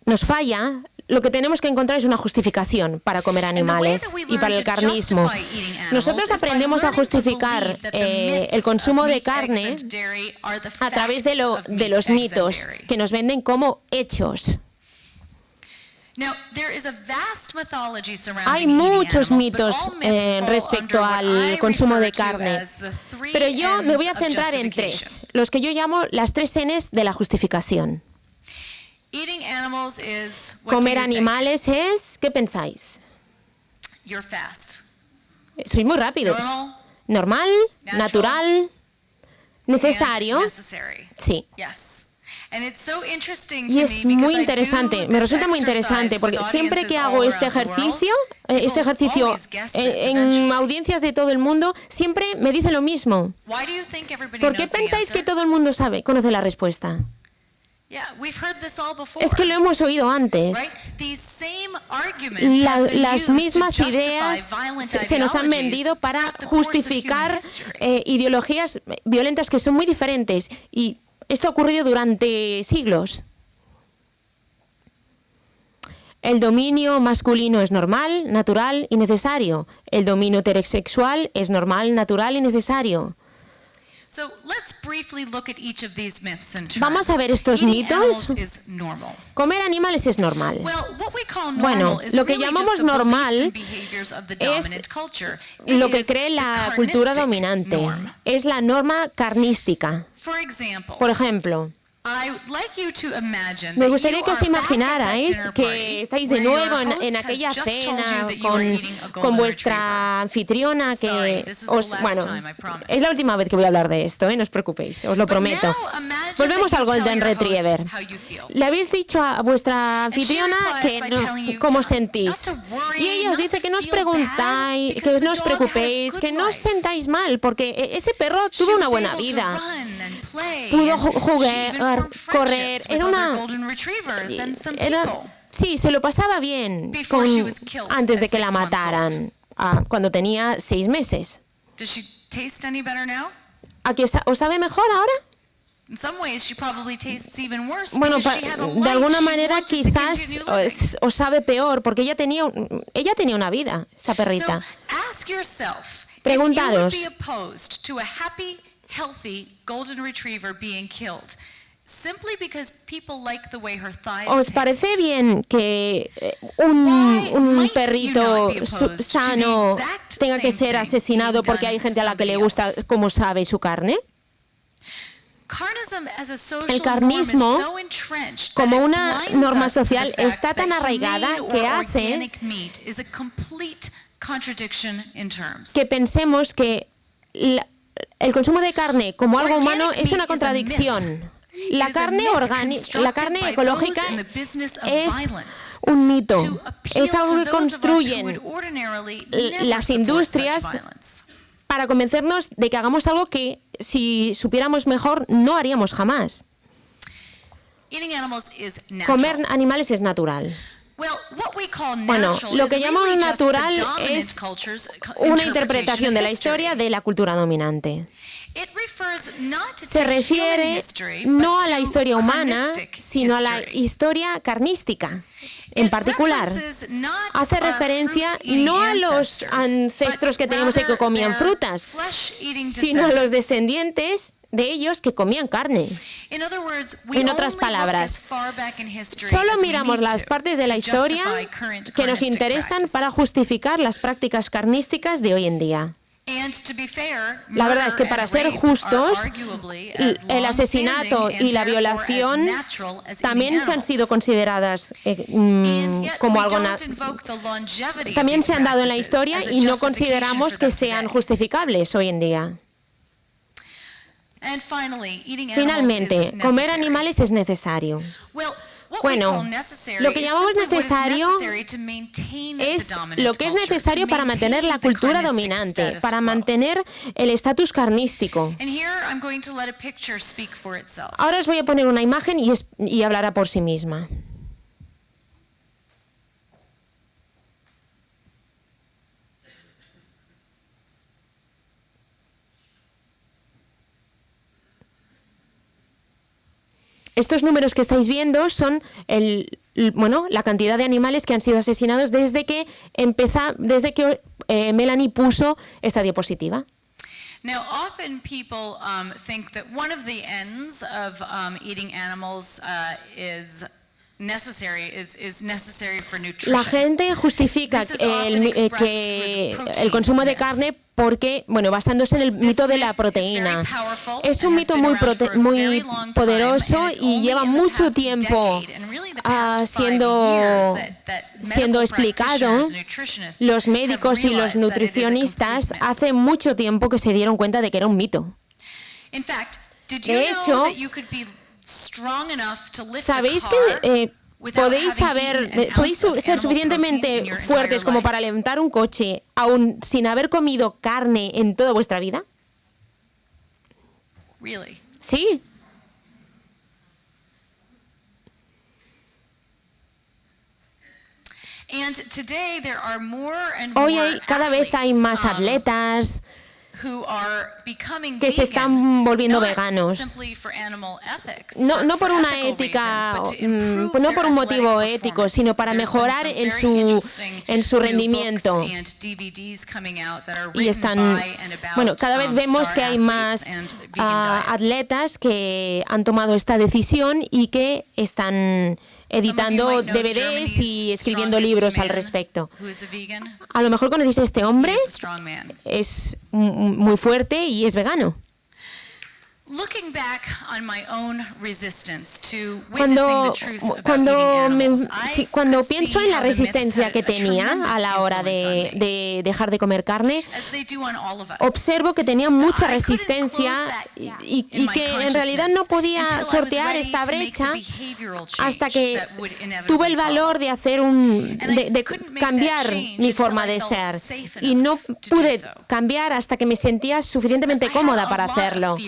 nos falla, lo que tenemos que encontrar es una justificación para comer animales y para el carnismo. Nosotros aprendemos a justificar el consumo de carne a través de los mitos que nos venden como hechos. Hay muchos mitos respecto al consumo de carne, pero yo me voy a centrar en 3, los que yo llamo las 3 N's de la justificación. Comer animales es, ¿qué pensáis? Sois muy rápidos. Normal, natural, necesario. Sí. Y es muy interesante, me resulta muy interesante, porque siempre que hago este ejercicio en audiencias de todo el mundo, siempre me dice lo mismo. ¿Por qué pensáis que todo el mundo conoce la respuesta? Es que lo hemos oído antes. Las mismas ideas se nos han vendido para justificar ideologías violentas que son muy diferentes, y esto ha ocurrido durante siglos. El dominio masculino es normal, natural y necesario. El dominio heterosexual es normal, natural y necesario. Vamos a ver estos mitos. Comer animales es normal. Bueno, lo que llamamos normal es lo que cree la cultura dominante. Es la norma carnística. Por ejemplo, me gustaría que os imaginarais que estáis de nuevo en aquella cena con vuestra anfitriona que os... Bueno, es la última vez que voy a hablar de esto, no os preocupéis, os lo prometo. Volvemos al Golden Retriever. Le habéis dicho a vuestra anfitriona cómo os sentís. Y ella os dice que no os preguntáis, que no os preocupéis, que no os sentáis mal, porque ese perro tuvo una buena vida. Pudo jugar, correr, sí, se lo pasaba bien antes de que la mataran, cuando tenía 6 meses. ¿A qué os sabe mejor ahora? Bueno, de alguna manera quizás os sabe peor, porque ella tenía una vida, esta perrita. Preguntaros, healthy golden retriever being killed simply because people like the way her thighs ¿os parece bien que un perrito sano tenga que ser asesinado porque hay gente a la que le gusta cómo sabe su carne? El carnismo, como una norma social, está tan arraigada que hace que pensemos que el consumo de carne como algo humano es una contradicción. La carne ecológica es un mito. Es algo que construyen las industrias para convencernos de que hagamos algo que, si supiéramos mejor, no haríamos jamás. Comer animales es natural. Bueno, lo que llamamos natural es una interpretación de la historia de la cultura dominante. Se refiere no a la historia humana, sino a la historia carnística. En particular, hace referencia no a los ancestros que tenemos que comían frutas, sino a los descendientes de ellos que comían carne. En otras palabras, solo miramos las partes de la historia que nos interesan para justificar las prácticas carnísticas de hoy en día. La verdad es que, para ser justos, el asesinato y la violación también se han sido consideradas como algo también se han dado en la historia y no consideramos que sean justificables hoy en día. Finalmente, comer animales es necesario. Bueno, lo que llamamos necesario es lo que es necesario para mantener la cultura dominante, para mantener el estatus carnístico. Ahora os voy a poner una imagen y hablará por sí misma. Estos números que estáis viendo son la cantidad de animales que han sido asesinados desde que Melanie puso esta diapositiva. Now, often people think that one of the ends of eating animals is necessary for nutrition. La gente justifica que el consumo de carne porque, basándose en el mito de la proteína. Es un mito muy poderoso y lleva mucho tiempo siendo explicado. Los médicos y los nutricionistas hace mucho tiempo que se dieron cuenta de que era un mito. De hecho, ¿sabéis que podéis ser suficientemente fuertes como para levantar un coche aún sin haber comido carne en toda vuestra vida? Sí. Hoy cada vez hay más atletas que se están volviendo veganos. No por una ética, no por un motivo ético, sino para mejorar en su rendimiento. Y cada vez vemos que hay más atletas que han tomado esta decisión y que están editando DVDs y escribiendo libros al respecto. A lo mejor conocéis a este hombre, es muy fuerte y es vegano. Cuando pienso en la resistencia que tenía a la hora de dejar de comer carne, observo que tenía mucha resistencia y que en realidad no podía sortear esta brecha hasta que tuve el valor de cambiar mi forma de ser. Y no pude cambiar hasta que me sentía suficientemente cómoda para hacerlo.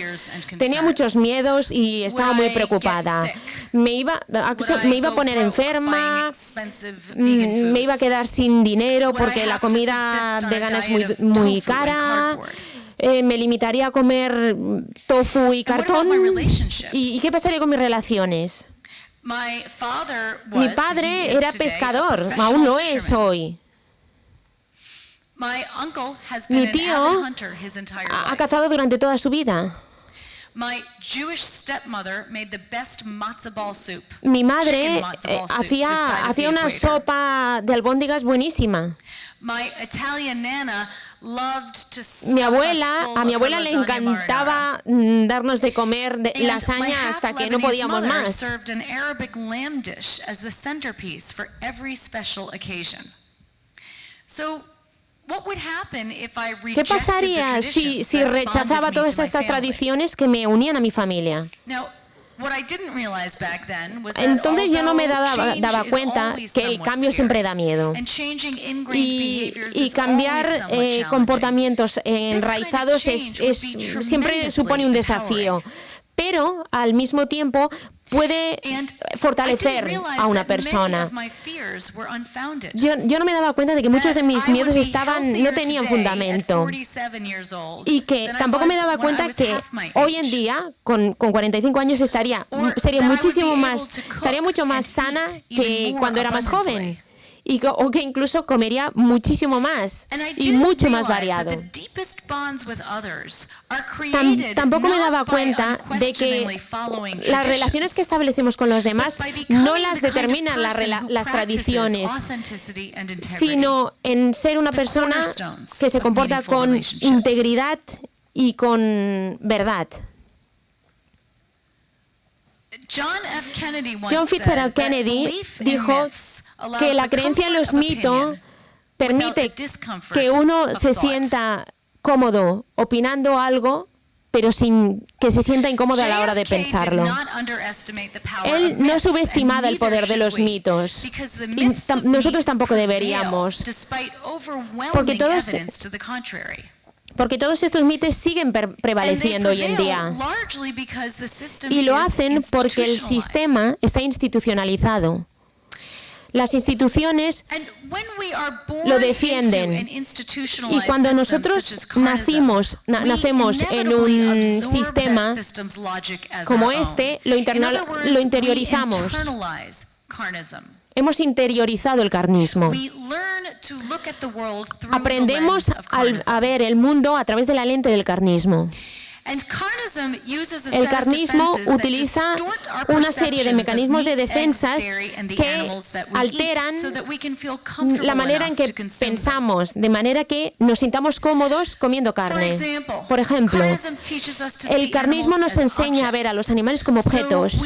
Tenía muchos miedos y estaba muy preocupada. Me iba a poner enferma, me iba a quedar sin dinero porque la comida vegana es muy cara, me limitaría a comer tofu y cartón. ¿Y qué pasaría con mis relaciones? Mi padre era pescador, aún lo es hoy. Mi tío ha cazado durante toda su vida. Mi madre hacía una sopa de albóndigas buenísima. A mi abuela le encantaba darnos de comer lasaña hasta que no podíamos más. ¿Qué pasaría si rechazaba todas estas tradiciones que me unían a mi familia? Entonces yo no me daba cuenta que el cambio siempre da miedo. Y cambiar comportamientos enraizados siempre supone un desafío. Pero al mismo tiempo puede fortalecer a una persona. Yo no me daba cuenta de que muchos de mis miedos no tenían fundamento. Y que tampoco me daba cuenta que hoy en día, con 45 años, estaría mucho más sana que cuando era más joven. O que incluso comería muchísimo más y mucho más variado. Tampoco me daba cuenta de que las relaciones que establecemos con los demás no las determinan las tradiciones, sino en ser una persona que se comporta con integridad y con verdad. John Fitzgerald Kennedy dijo que la creencia en los mitos permite que uno se sienta cómodo opinando algo, pero sin que se sienta incómodo a la hora de pensarlo. Él no subestimaba el poder de los mitos, y nosotros tampoco deberíamos, porque todos estos mitos siguen prevaleciendo hoy en día. Y lo hacen porque el sistema está institucionalizado. Las instituciones lo defienden. Y cuando nosotros nacemos en un sistema como este, lo interiorizamos. Hemos interiorizado el carnismo. Aprendemos a ver el mundo a través de la lente del carnismo. El carnismo utiliza una serie de mecanismos de defensas que alteran la manera en que pensamos, de manera que nos sintamos cómodos comiendo carne. Por ejemplo, el carnismo nos enseña a ver a los animales como objetos.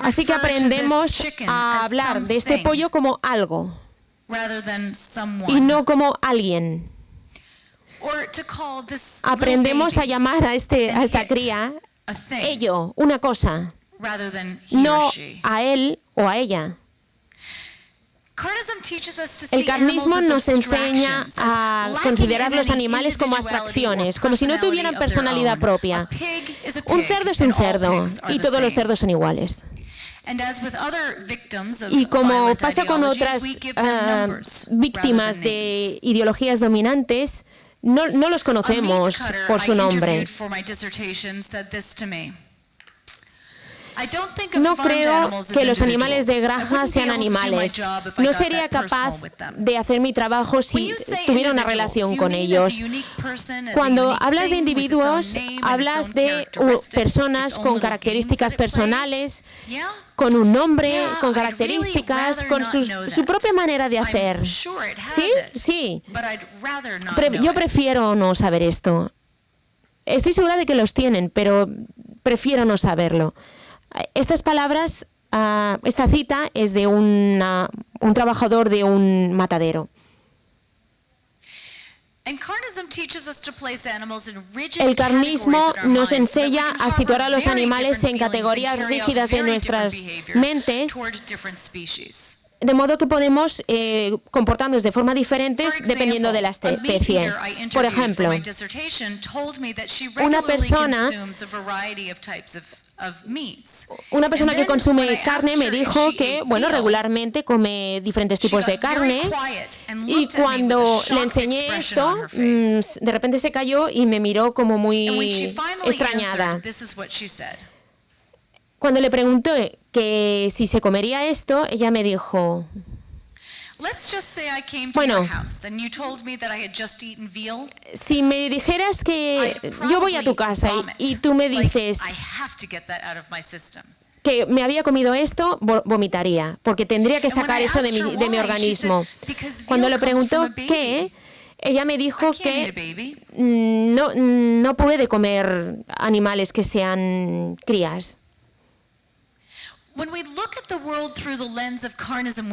Así que aprendemos a hablar de este pollo como algo y no como alguien. Aprendemos a llamar a esta cría ello, una cosa, no a él o a ella. El carnismo nos enseña a considerar los animales como abstracciones, como si no tuvieran personalidad propia. Un cerdo es un cerdo y todos los cerdos son iguales. Y como pasa con otras víctimas de ideologías dominantes, no los A conocemos meat cutter por su I nombre. interviewed for my dissertation said this to me. I don't think of No farmed creo animals as que los animales de individuals. I granja wouldn't be sean able to do my animales. job if I No got sería that personal capaz with them. de hacer mi trabajo When si you say tuviera una individuals, relación you con mean as a ellos. unique person, as a Cuando unique hablas de thing with its own individuos, name and its hablas own de characteristics, personas its own con little características games that it plays. personales, Yeah? con un nombre, Yeah, con I'd really características, rather con not know su that. propia manera de I'm hacer. sure it has ¿Sí? it, Sí. but I'd rather not Yo know it. prefiero no saber esto. Estoy segura de que los tienen, pero prefiero no saberlo. Estas palabras, esta cita es de un trabajador de un matadero. El carnismo nos enseña a situar a los animales en categorías rígidas en nuestras mentes, de modo que podemos comportarnos de forma diferente dependiendo de la especie. Por ejemplo, una persona que consume carne me dijo que, bueno, regularmente come diferentes tipos de carne, y cuando le enseñé esto, de repente se calló y me miró como muy extrañada. Cuando le pregunté que si se comería esto, ella me dijo, bueno, si me dijeras que yo voy a tu casa y tú me dices que me había comido esto, vomitaría, porque tendría que sacar eso de mi organismo. Cuando le preguntó qué, ella me dijo que no puede comer animales que sean crías.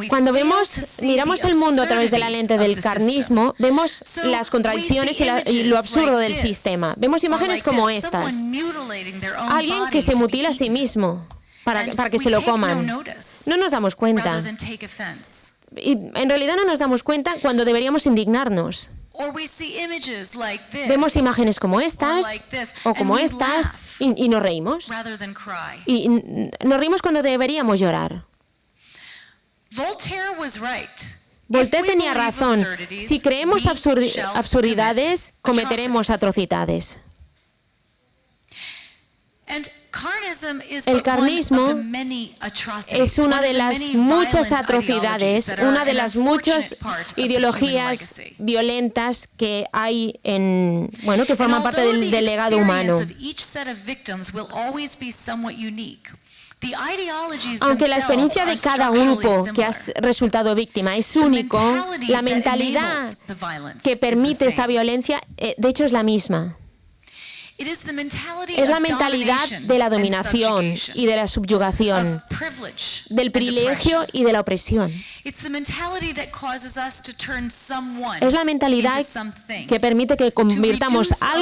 Cuando miramos el mundo a través de la lente del carnismo, vemos las contradicciones y lo absurdo del sistema. Vemos imágenes como estas. Alguien que se mutila a sí mismo para que se lo coman. No nos damos cuenta. Y en realidad no nos damos cuenta cuando deberíamos indignarnos. Vemos imágenes como estas o como estas y nos reímos. Y nos reímos cuando deberíamos llorar. Voltaire tenía razón. Si creemos absurdidades, cometeremos atrocidades. El carnismo es una de las muchas atrocidades, una de las muchas ideologías violentas que hay que forman parte del legado humano. Aunque la experiencia de cada grupo que ha resultado víctima es único, la mentalidad que permite esta violencia, de hecho, es la misma. Es la mentalidad de la dominación y de la subyugación, del privilegio y de la opresión. Es la mentalidad que permite que convirtamos a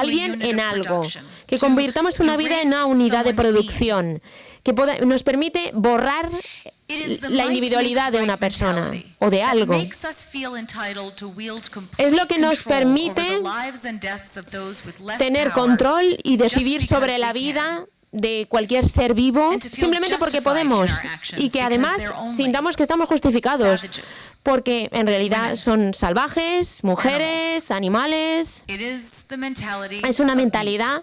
alguien en algo, que convirtamos una vida en una unidad de producción, que nos permite borrar la individualidad de una persona o de algo. Es lo que nos permite tener control y decidir sobre la vida de cualquier ser vivo simplemente porque podemos, y que además sintamos que estamos justificados porque en realidad son salvajes, mujeres, animales. Es una mentalidad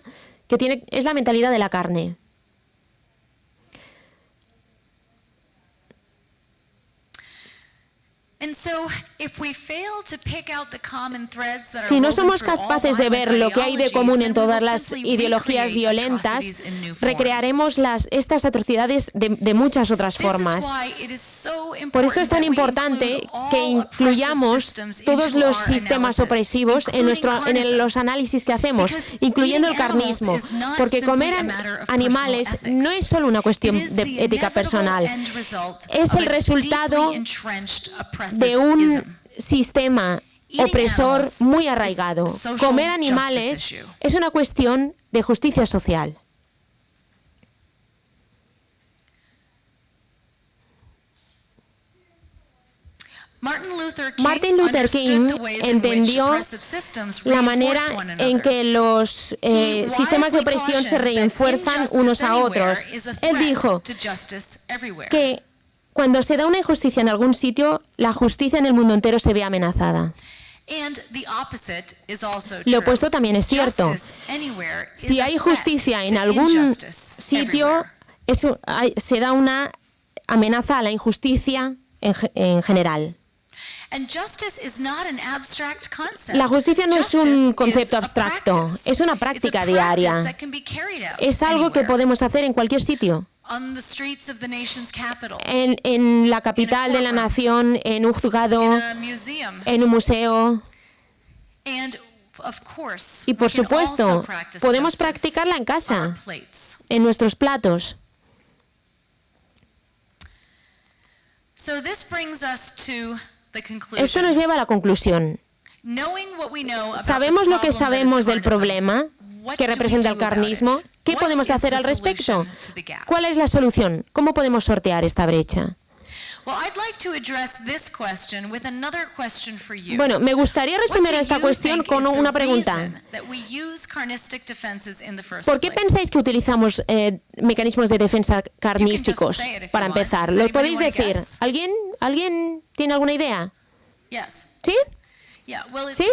es la mentalidad de la carne. Si no somos capaces de ver lo que hay de común en todas las ideologías violentas, recrearemos estas atrocidades de muchas otras formas. Por esto es tan importante que incluyamos todos los sistemas opresivos en los análisis que hacemos, incluyendo el carnismo, porque comer animales no es solo una cuestión de ética personal, es el resultado de un sistema opresor muy arraigado. Comer animales es una cuestión de justicia social. Martin Luther King entendió la manera en que los sistemas de opresión se refuerzan unos a otros. Él dijo que cuando se da una injusticia en algún sitio, la justicia en el mundo entero se ve amenazada. Lo opuesto también es cierto. Si hay justicia en algún sitio, se da una amenaza a la injusticia en general. La justicia no es un concepto abstracto, es una práctica diaria. Es algo que podemos hacer en cualquier sitio. En la capital de la nación, en un juzgado, en un museo. Y por supuesto, podemos practicarla en casa, en nuestros platos. Esto nos lleva a la conclusión. Sabemos lo que sabemos del problema que representa el carnismo. ¿Qué podemos hacer al respecto? ¿Cuál es la solución? ¿Cómo podemos sortear esta brecha? Bueno, me gustaría responder a esta cuestión con una pregunta. ¿Por qué pensáis que utilizamos mecanismos de defensa carnísticos? Para empezar, ¿lo podéis decir? ¿Alguien tiene alguna idea? ¿Sí? ¿Sí?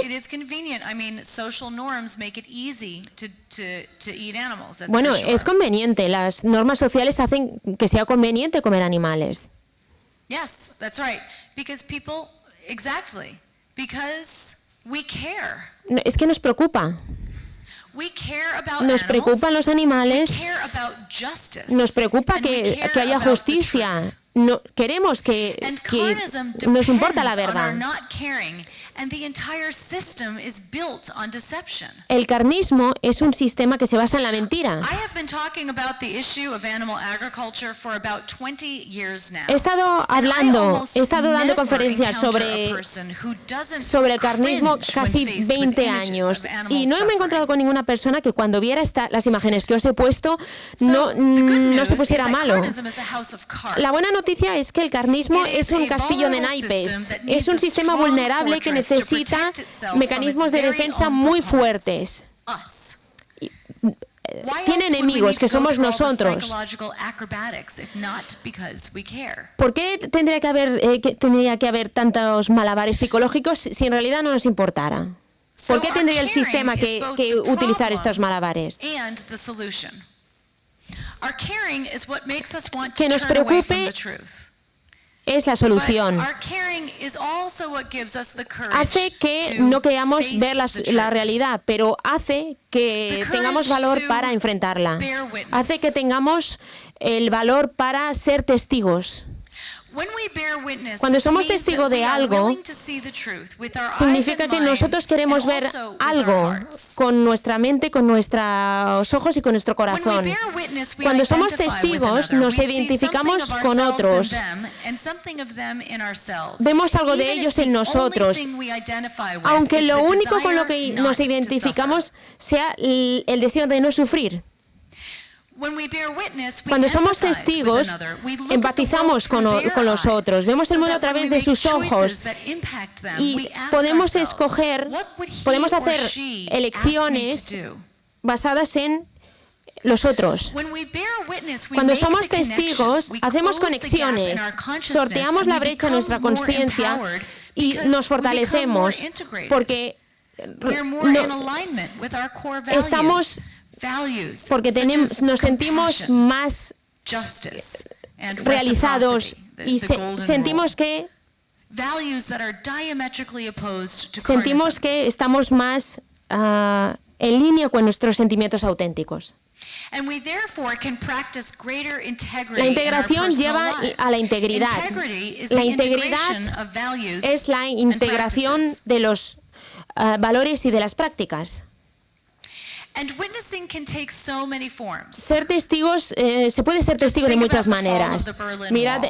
Bueno, es conveniente. Las normas sociales hacen que sea conveniente comer animales. Yes, that's right. Because people, exactly, because we care. Es que nos preocupa. Nos preocupan los animales, nos preocupa que haya justicia. No, queremos que nos importa la verdad. El carnismo es un sistema que se basa en la mentira. He estado dando conferencias sobre el carnismo casi 20 años y no me he encontrado con ninguna persona que cuando viera las imágenes que os he puesto no se pusiera malo. La buena noticia es que el carnismo es un castillo de naipes, es un sistema vulnerable que necesita mecanismos de defensa muy fuertes. Tiene enemigos que somos nosotros. ¿Por qué tendría que haber tantos malabares psicológicos si en realidad no nos importara? ¿Por qué tendría el sistema que utilizar estos malabares? Que nos preocupe es la solución. Hace que no queramos ver la realidad, pero hace que tengamos valor para enfrentarla. Hace que tengamos el valor para ser testigos. Cuando somos testigos de algo, significa que nosotros queremos ver algo con nuestra mente, con nuestros ojos y con nuestro corazón. Cuando somos testigos, nos identificamos con otros. Vemos algo de ellos en nosotros, aunque lo único con lo que nos identificamos sea el deseo de no sufrir. Cuando somos testigos, empatizamos con los otros, vemos el mundo a través de sus ojos y podemos escoger, podemos hacer elecciones basadas en los otros. Cuando somos testigos, hacemos conexiones, sorteamos la brecha en nuestra conciencia y nos fortalecemos porque nos sentimos más realizados y sentimos que estamos más en línea con nuestros sentimientos auténticos. La integración lleva a la integridad. La integridad es la integración de los valores y de las prácticas. Ser testigos, se puede ser testigo de muchas maneras. Mirad,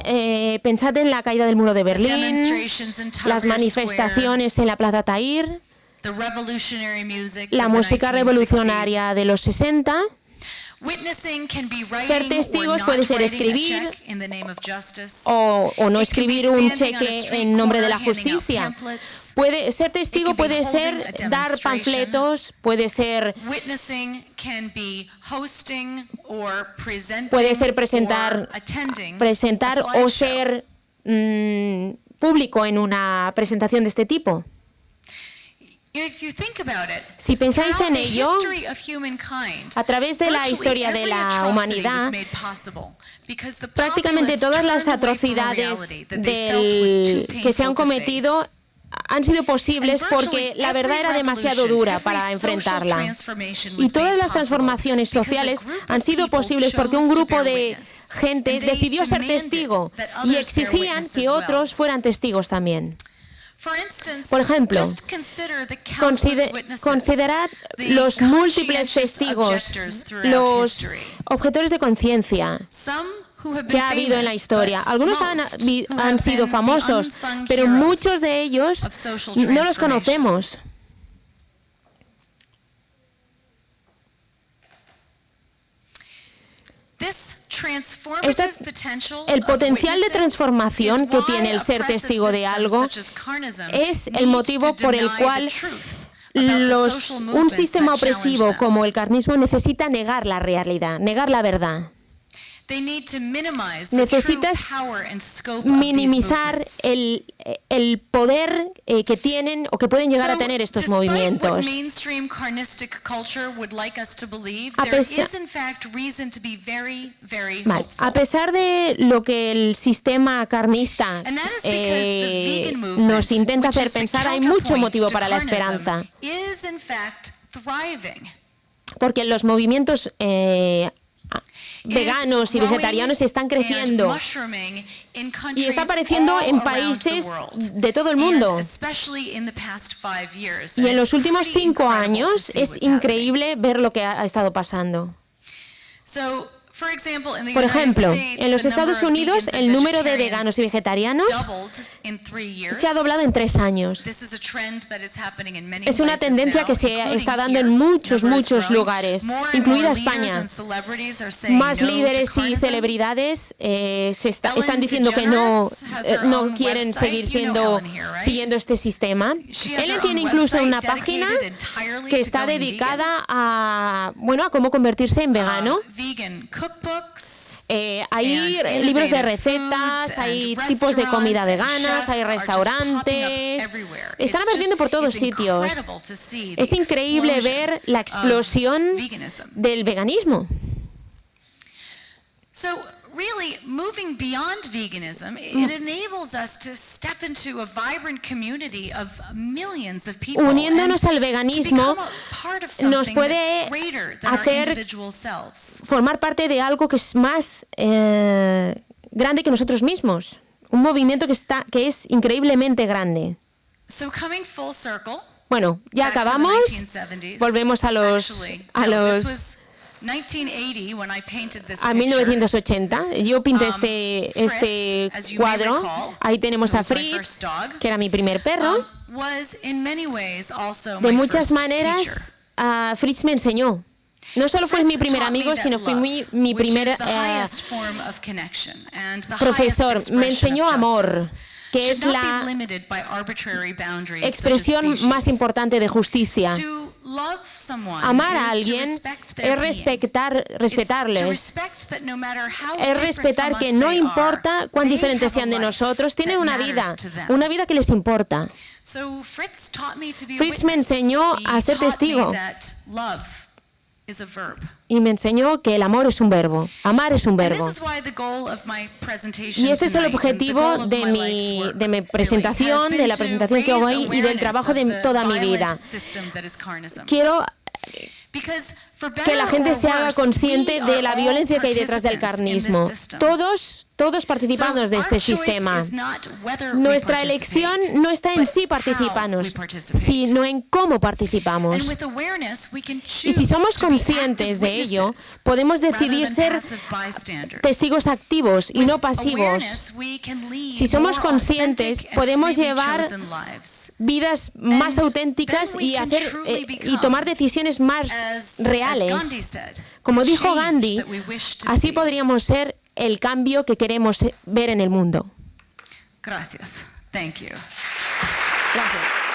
pensad en la caída del muro de Berlín, las manifestaciones en la Plaza Tahrir, la música revolucionaria de los 60. Ser testigos puede ser escribir o no escribir un cheque en nombre de la justicia. Ser testigo puede ser dar panfletos, puede ser presentar o ser público en una presentación de este tipo. Si pensáis en ello, a través de la historia de la humanidad, prácticamente todas las atrocidades que se han cometido han sido posibles porque la verdad era demasiado dura para enfrentarla. Y todas las transformaciones sociales han sido posibles porque un grupo de gente decidió ser testigo y exigían que otros fueran testigos también. Por ejemplo, considerad los múltiples testigos, los objetores de conciencia que ha habido en la historia. Algunos han sido famosos, pero muchos de ellos no los conocemos. El potencial de transformación que tiene el ser testigo de algo es el motivo por el cual un sistema opresivo como el carnismo necesita negar la realidad, negar la verdad. Necesitas minimizar el poder que tienen o que pueden llegar a tener estos movimientos. A pesar de lo que el sistema carnista nos intenta hacer pensar, hay mucho motivo para la esperanza. Porque los movimientos veganos y vegetarianos están creciendo y está apareciendo en países de todo el mundo. Y en los últimos 5 años es increíble ver lo que ha estado pasando. Por ejemplo, en los Estados Unidos el número de veganos y vegetarianos se ha doblado en 3 años. Es una tendencia que se está dando en muchos lugares, incluida España. Más líderes y celebridades están diciendo que no quieren seguir siguiendo este sistema. Ellen tiene incluso una página que está dedicada a cómo convertirse en vegano. Hay libros de recetas, hay tipos de comida veganas, hay restaurantes. Están apareciendo por todos sitios. Es increíble ver la explosión del veganismo. Really, moving beyond veganism, it enables us to step into a vibrant community of millions of people. Uniéndonos al veganismo nos puede hacer formar parte de algo que es más grande que nosotros mismos. Un movimiento que es increíblemente grande. Bueno, ya acabamos. Volvemos a 1980, yo pinté este cuadro. Ahí tenemos a Fritz, que era mi primer perro. De muchas maneras, Fritz me enseñó. No solo fue mi primer amigo, sino fue mi primer profesor. Me enseñó amor, que es la expresión más importante de justicia. Amar a alguien es respetarles. Es respetar que no importa cuán diferentes sean de nosotros, tienen una vida que les importa. Fritz me enseñó a ser testigo. Y me enseñó que el amor es un verbo, amar es un verbo. Y este es el objetivo de mi presentación, de la presentación que hago ahí y del trabajo de toda mi vida. Quiero que la gente se haga consciente de la violencia que hay detrás del carnismo. Todos participamos de este sistema. Nuestra elección no está en si participamos, sino en cómo participamos. Y si somos conscientes de ello, podemos decidir ser testigos activos y no pasivos. Si somos conscientes, podemos llevar vidas más auténticas y tomar decisiones más reales. Como dijo Gandhi, así podríamos ser el cambio que queremos ver en el mundo. Gracias. Thank you. Gracias.